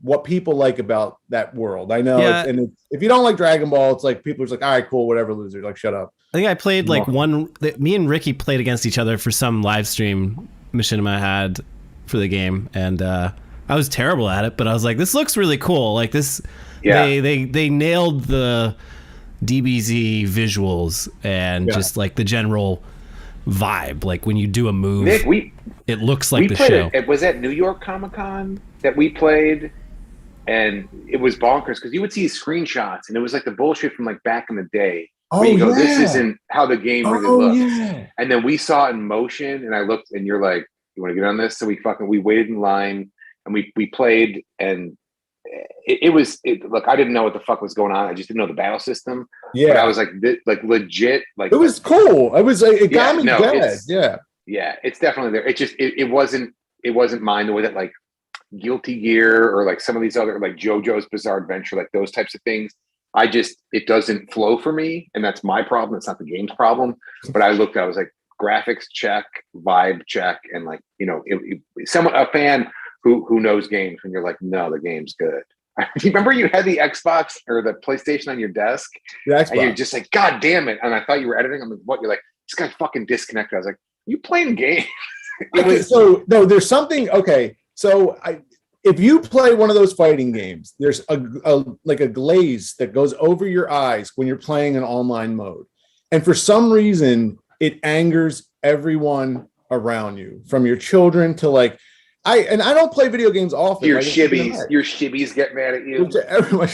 what people like about that world. I know, Yeah. If you don't like Dragon Ball, it's like people are just like, all right, cool, whatever, loser, like shut up. I think I played me and Ricky played against each other for some live stream mission I had for the game, and I was terrible at it, but I was like, this looks really cool. Like this, they nailed the DBZ visuals and just like the general vibe. Like when you do a move, Nick, it looks like the played show. It was at New York Comic Con that we played, and it was bonkers because you would see screenshots, and it was like the bullshit from like back in the day. Oh, you go, this isn't how the game really looks. Yeah. And then we saw it in motion, and I looked, and you're like, you want to get on this? So we waited in line, and we played, and look, I didn't know what the fuck was going on. I just didn't know the battle system. Yeah. But I was like legit. Like it was cool. It was like, it got me dead. Yeah. Yeah, it's definitely there. It just it wasn't mine the way that like Guilty Gear or like some of these other like JoJo's Bizarre Adventure, like those types of things. It doesn't flow for me, and that's my problem. It's not the game's problem. But I was like, graphics check, vibe check, and like, a fan who knows games when you're like, no, the game's good. Do you remember you had the Xbox or the PlayStation on your desk? And you're just like, God damn it. And I thought you were editing. I'm like, what? You're like, this guy's fucking disconnected. I was like, you playing games? So no, there's something. Okay. So if you play one of those fighting games, there's a glaze that goes over your eyes when you're playing an online mode. And for some reason, it angers everyone around you, from your children to like, I don't play video games often. Your shibbies get mad at you. Everyone,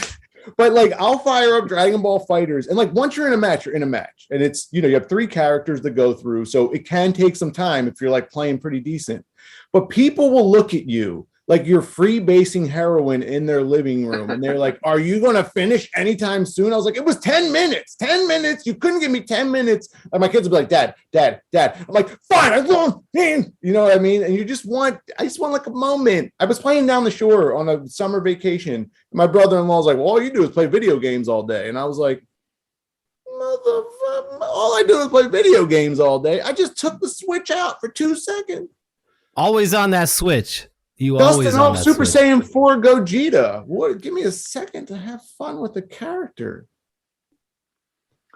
but like, I'll fire up Dragon Ball Fighters, and like once you're in a match, and it's, you have 3 characters to go through, so it can take some time if you're like playing pretty decent. But people will look at you like you're freebasing heroin in their living room, and they're like, "Are you going to finish anytime soon?" I was like, "It was 10 minutes. 10 minutes. You couldn't give me 10 minutes." And my kids would be like, "Dad." I'm like, "Fine, I won't." You know what I mean? And I just want like a moment. I was playing down the shore on a summer vacation. My brother-in-law was like, "Well, all you do is play video games all day," and I was like, "Motherfucker! All I do is play video games all day. I just took the Switch out for 2 seconds." Always on that Switch. Dustin Hope Super Saiyan 4 Gogeta. What? Give me a second to have fun with the character.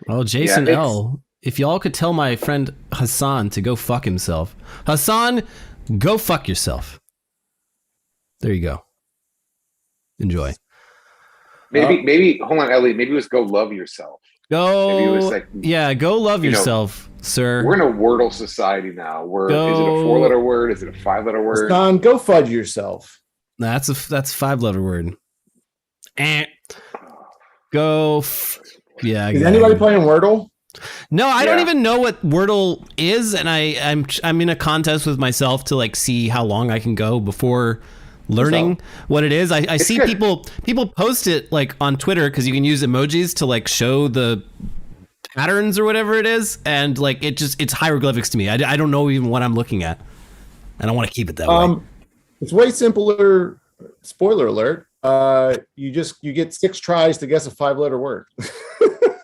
Oh, Jason L. If y'all could tell my friend Hassan to go fuck himself. Hassan, go fuck yourself. There you go. Enjoy. Maybe hold on, Ellie. Maybe it was go love yourself. Go love yourself, sir. We're in a Wordle society now. Is it a 4-letter word? Is it a 5-letter word? Don, go fudge yourself. That's a 5-letter word. Is anybody playing Wordle? No, I don't even know what Wordle is, and I'm in a contest with myself to like see how long I can go before learning what it is. I see people post it like on Twitter, because you can use emojis to like show the patterns or whatever it is, and like it's hieroglyphics to me. I don't know even what I'm looking at. I don't want to keep it that way. It's way simpler. Spoiler alert. You get 6 tries to guess a 5-letter word.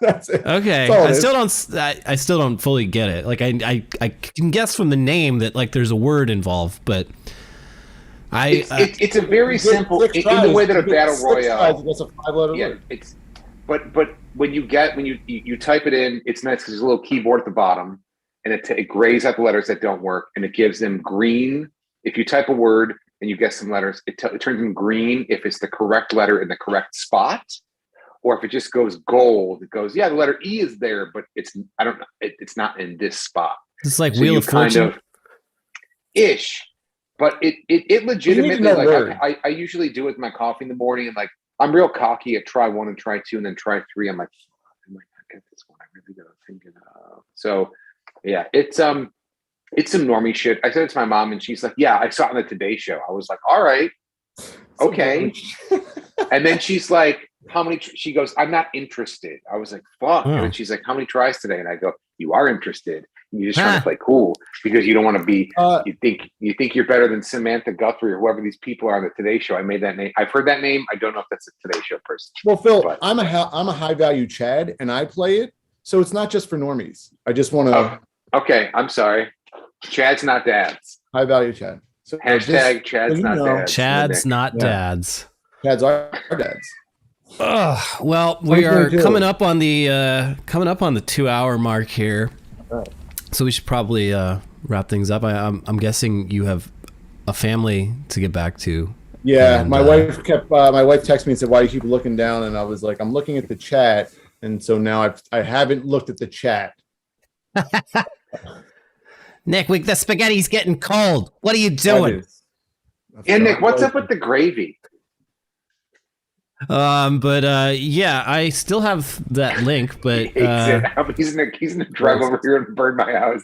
That's it. Okay. I still don't fully get it. Like I can guess from the name that like there's a word involved, but it's a very simple in the way that a battle royale. That's a 5-letter word. But when you type it in, it's nice because there's a little keyboard at the bottom, and it grays out the letters that don't work, and it gives them green. If you type a word and you guess some letters, it turns them green if it's the correct letter in the correct spot, or if it just goes gold, it goes, the letter E is there, but it's not in this spot. It's like Wheel of Fortune, ish. But it legitimately, like I usually do it with my coffee in the morning, and like I'm real cocky at try 1 and try 2 and then try 3. I'm like, I might not get this one. I really gotta think it out. So yeah, it's It's some normie shit. I said it to my mom, and she's like, "Yeah, I saw it on the Today Show." I was like, "All right, okay." And then she's like, "How many?" She goes, "I'm not interested." I was like, "Fuck." Oh. And then she's like, "How many tries today?" And I go, "You are interested. You're just trying to play cool because you don't want to be. You think you're better than Samantha Guthrie or whoever these people are on the Today Show." I made that name. I've heard that name. I don't know if that's a Today Show person. Well, Phil, but I'm a high value Chad, and I play it, so it's not just for normies. I just want to. Okay, I'm sorry. Chad's not dads. High value Chad. So Hashtag Chad's not dads. Chad's not dads. Chad's our dads. Well, we are coming up on the 2-hour mark here, so we should probably wrap things up. I'm guessing you have a family to get back to. Yeah, and, my wife texted me and said, "Why do you keep looking down?" And I was like, "I'm looking at the chat," and so now I haven't looked at the chat. Nick, the spaghetti's getting cold. What are you doing? And Nick, what's up with the gravy? Yeah, I still have that link, but he's gonna drive over here and burn my house.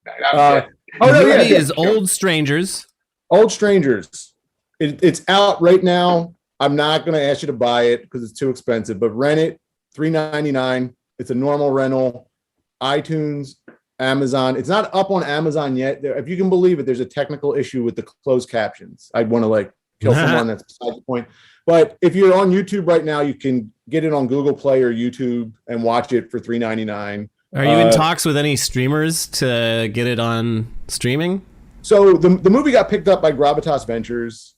The movie is Old Strangers. Old Strangers. It's out right now. I'm not going to ask you to buy it because it's too expensive, but rent it, $3.99. It's a normal rental. iTunes, Amazon. It's not up on Amazon yet. If you can believe it, there's a technical issue with the closed captions. I'd want to kill someone. That's beside the point. But if you're on YouTube right now, you can get it on Google Play or YouTube and watch it for $3.99. Are you in talks with any streamers to get it on streaming? So the movie got picked up by Gravitas Ventures.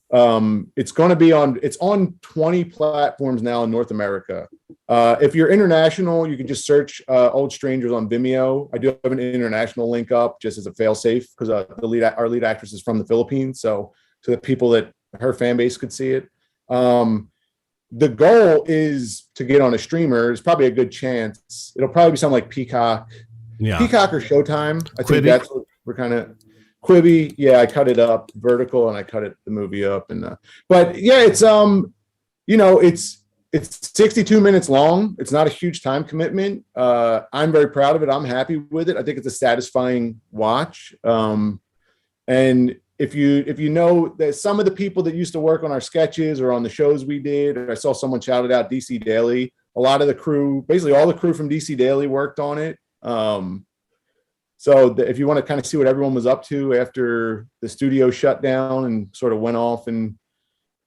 It's on 20 platforms now in North America. If you're international, you can just search Old Strangers on Vimeo. I do have an international link up just as a fail-safe because our lead actress is from the Philippines. So the people that her fan base could see it. The goal is to get on a streamer. It's probably a good chance. It'll probably be something like Peacock. Yeah. Peacock or Showtime. I think that's what we're kind of Quibi. Yeah, I cut it up vertical and I cut the movie up but yeah, it's it's 62 minutes long. It's not a huge time commitment. I'm very proud of it. I'm happy with it. I think it's a satisfying watch. And if you know that some of the people that used to work on our sketches or on the shows we did, I saw someone shouted out DC Daily. A lot of the crew, basically all the crew from DC Daily worked on it. So if you want to kind of see what everyone was up to after the studio shut down and sort of went off and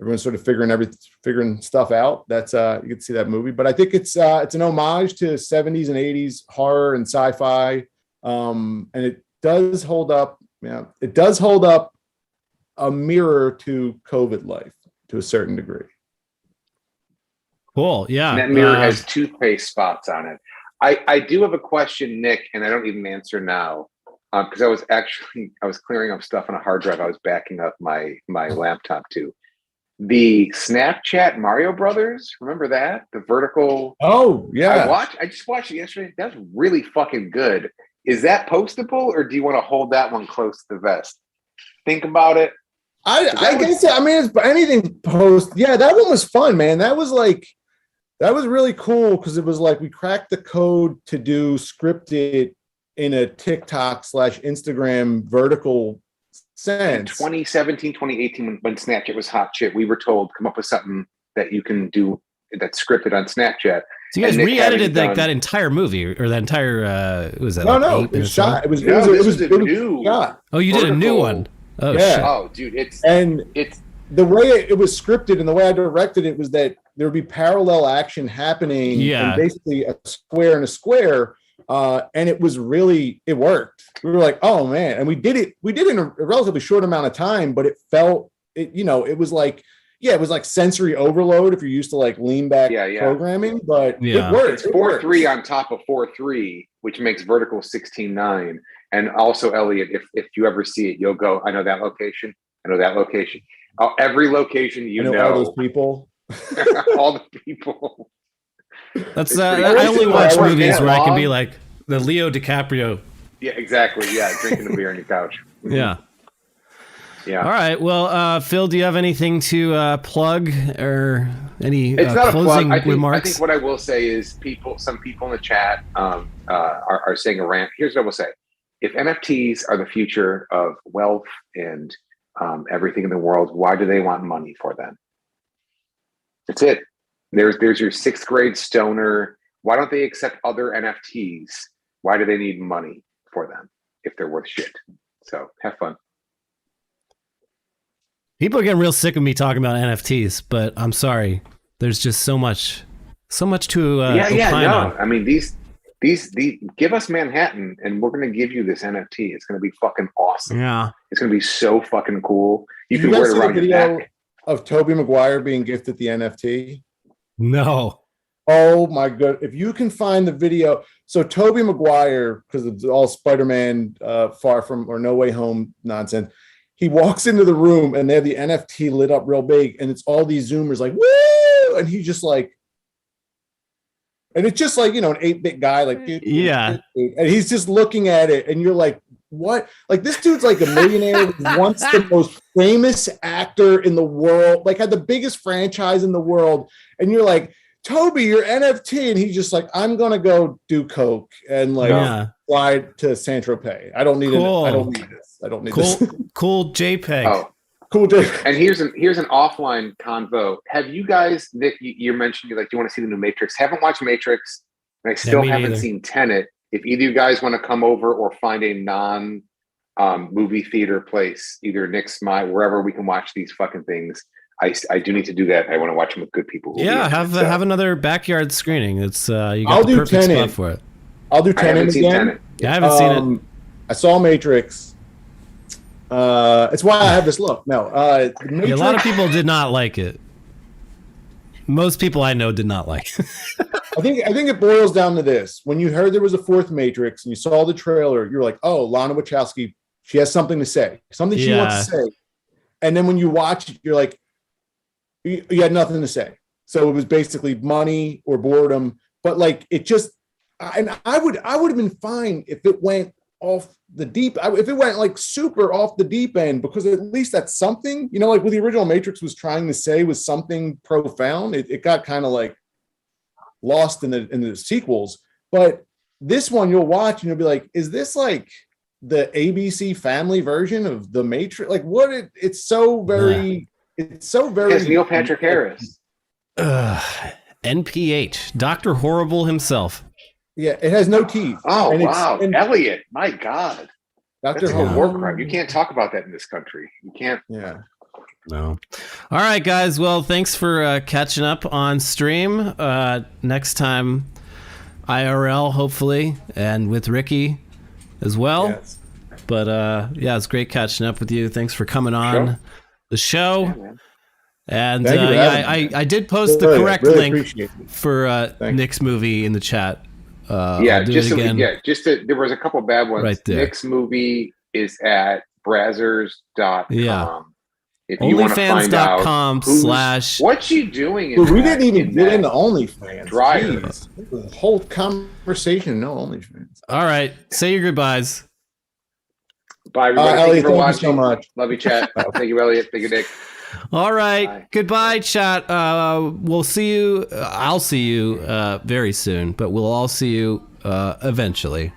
everyone's sort of figuring stuff out, that's you can see that movie. But I think it's an homage to 70s and 80s horror and sci-fi. And it does hold up. Yeah, it does hold up a mirror to COVID life to a certain degree. Cool. Yeah. And that mirror has toothpaste spots on it. I do have a question, Nick, and I don't need an answer now because I was clearing up stuff on a hard drive. I was backing up my laptop to the Snapchat Mario Brothers. Remember that? The vertical. Oh yeah. I just watched it yesterday. That's really fucking good. Is that postable, or do you want to hold that one close to the vest? Think about it. I guess. I mean, it's anything post. Yeah, that one was fun, man. That was really cool because it was like we cracked the code to do scripted in a TikTok / Instagram vertical sense. In 2017, 2018, when Snapchat was hot shit, we were told come up with something that you can do that's scripted on Snapchat. So you guys re-edited that entire movie or that entire was that? No, it was shot. It was a new shot. Oh, you did a new one. Oh yeah. Shit. Oh, dude, it's the way it was scripted and the way I directed it was that there would be parallel action happening in basically a square and a square. And it worked. We were like, oh man. And we did it in a relatively short amount of time, but it was like sensory overload if you're used to like lean back programming, but it works. It's 4:3 on top of 4:3, which makes vertical 16:9. And also, Elliot, if you ever see it, you'll go, I know that location. I know that location. Every location I know. All those people. All the people. That's I only watch movies where I can be like the Leo DiCaprio. Yeah, exactly. Yeah, drinking a beer on your couch. Yeah. Yeah. All right. Well, Phil, do you have anything to plug or any it's not closing a plug. remarks? I think what I will say is some people in the chat are saying a rant. Here's what I will say. if NFTs are the future of wealth and everything in the world, why do they want money for them? That's it. There's your sixth grade stoner. Why don't they accept other NFTs? Why do they need money for them if they're worth shit? So have fun. People are getting real sick of me talking about NFTs, but I'm sorry. There's just so much to opine on. I mean, these give us Manhattan, and we're gonna give you this NFT. It's gonna be fucking awesome. Yeah, it's gonna be so fucking cool. You Did can you wear guys it see the around your video neck. of Tobey Maguire being gifted the NFT? no. Oh my god! If you can find the video, so Tobey Maguire, because it's all Spider-Man, Far From or No Way Home nonsense. He walks into the room and they have the NFT lit up real big, and it's all these Zoomers like woo, and he's just like, and it's just like an 8-bit guy like Yeah. and he's just looking at it, and you're like, what? Like this dude's like a millionaire, once the most famous actor in the world, like had the biggest franchise in the world, and you're like, Toby, your NFT, and he's just like, I'm gonna go do coke and like fly to Saint Tropez. I don't need it. I don't need this. I don't need this. Cool JPEG. Oh, cool JPEG. And here's an offline convo. Have you guys, Nick? You mentioned you want to see the new Matrix. Haven't watched Matrix, and I still haven't seen Tenet. If either of you guys want to come over or find a non movie theater place, either Nick's, wherever we can watch these fucking things. I do need to do that. I want to watch them with good people. Yeah, have another backyard screening. It's you got the perfect spot for it. I'll do Tenet again. Tenet. Yeah, I haven't seen it. I saw Matrix. It's why I have this look. No, Matrix, a lot of people did not like it. Most people I know did not like it. I think it boils down to this. When you heard there was a fourth Matrix and you saw the trailer, you're like, oh, Lana Wachowski, she has something to say. Something she wants to say. And then when you watch it, you're like, you had nothing to say. So it was basically money or boredom. But like it just, and I would have been fine if it went off the deep, if it went like super off the deep end, because at least that's something, like what the original Matrix was trying to say was something profound. It got kind of like lost in the sequels. But this one you'll watch and you'll be like, is this like the ABC Family version of the Matrix? Like what? It's so very. It's so very. It's Neil Patrick Harris. NPH, Dr. Horrible himself. Yeah, it has no teeth. Oh, and wow. Elliot, my God. That's a war crime. You can't talk about that in this country. You can't. Yeah. No. All right, guys. Well, thanks for catching up on stream. Next time, IRL, hopefully, and with Ricky as well. Yes. But it's great catching up with you. Thanks for coming on the show. And I did post the correct link for Nick's movie in the chat. There was a couple bad ones. Right there. Nick's movie is at brazzers.com. Yeah. If you want to find out what's she doing in we didn't even get into OnlyFans. The whole conversation, no OnlyFans. All right. Say your goodbyes. Bye, everybody. Elliot, thank you for watching. So much. Love you, chat. Thank you, Elliot. Thank you, Nick. All right. Bye. Goodbye, chat. We'll see you. I'll see you very soon, but we'll all see you eventually.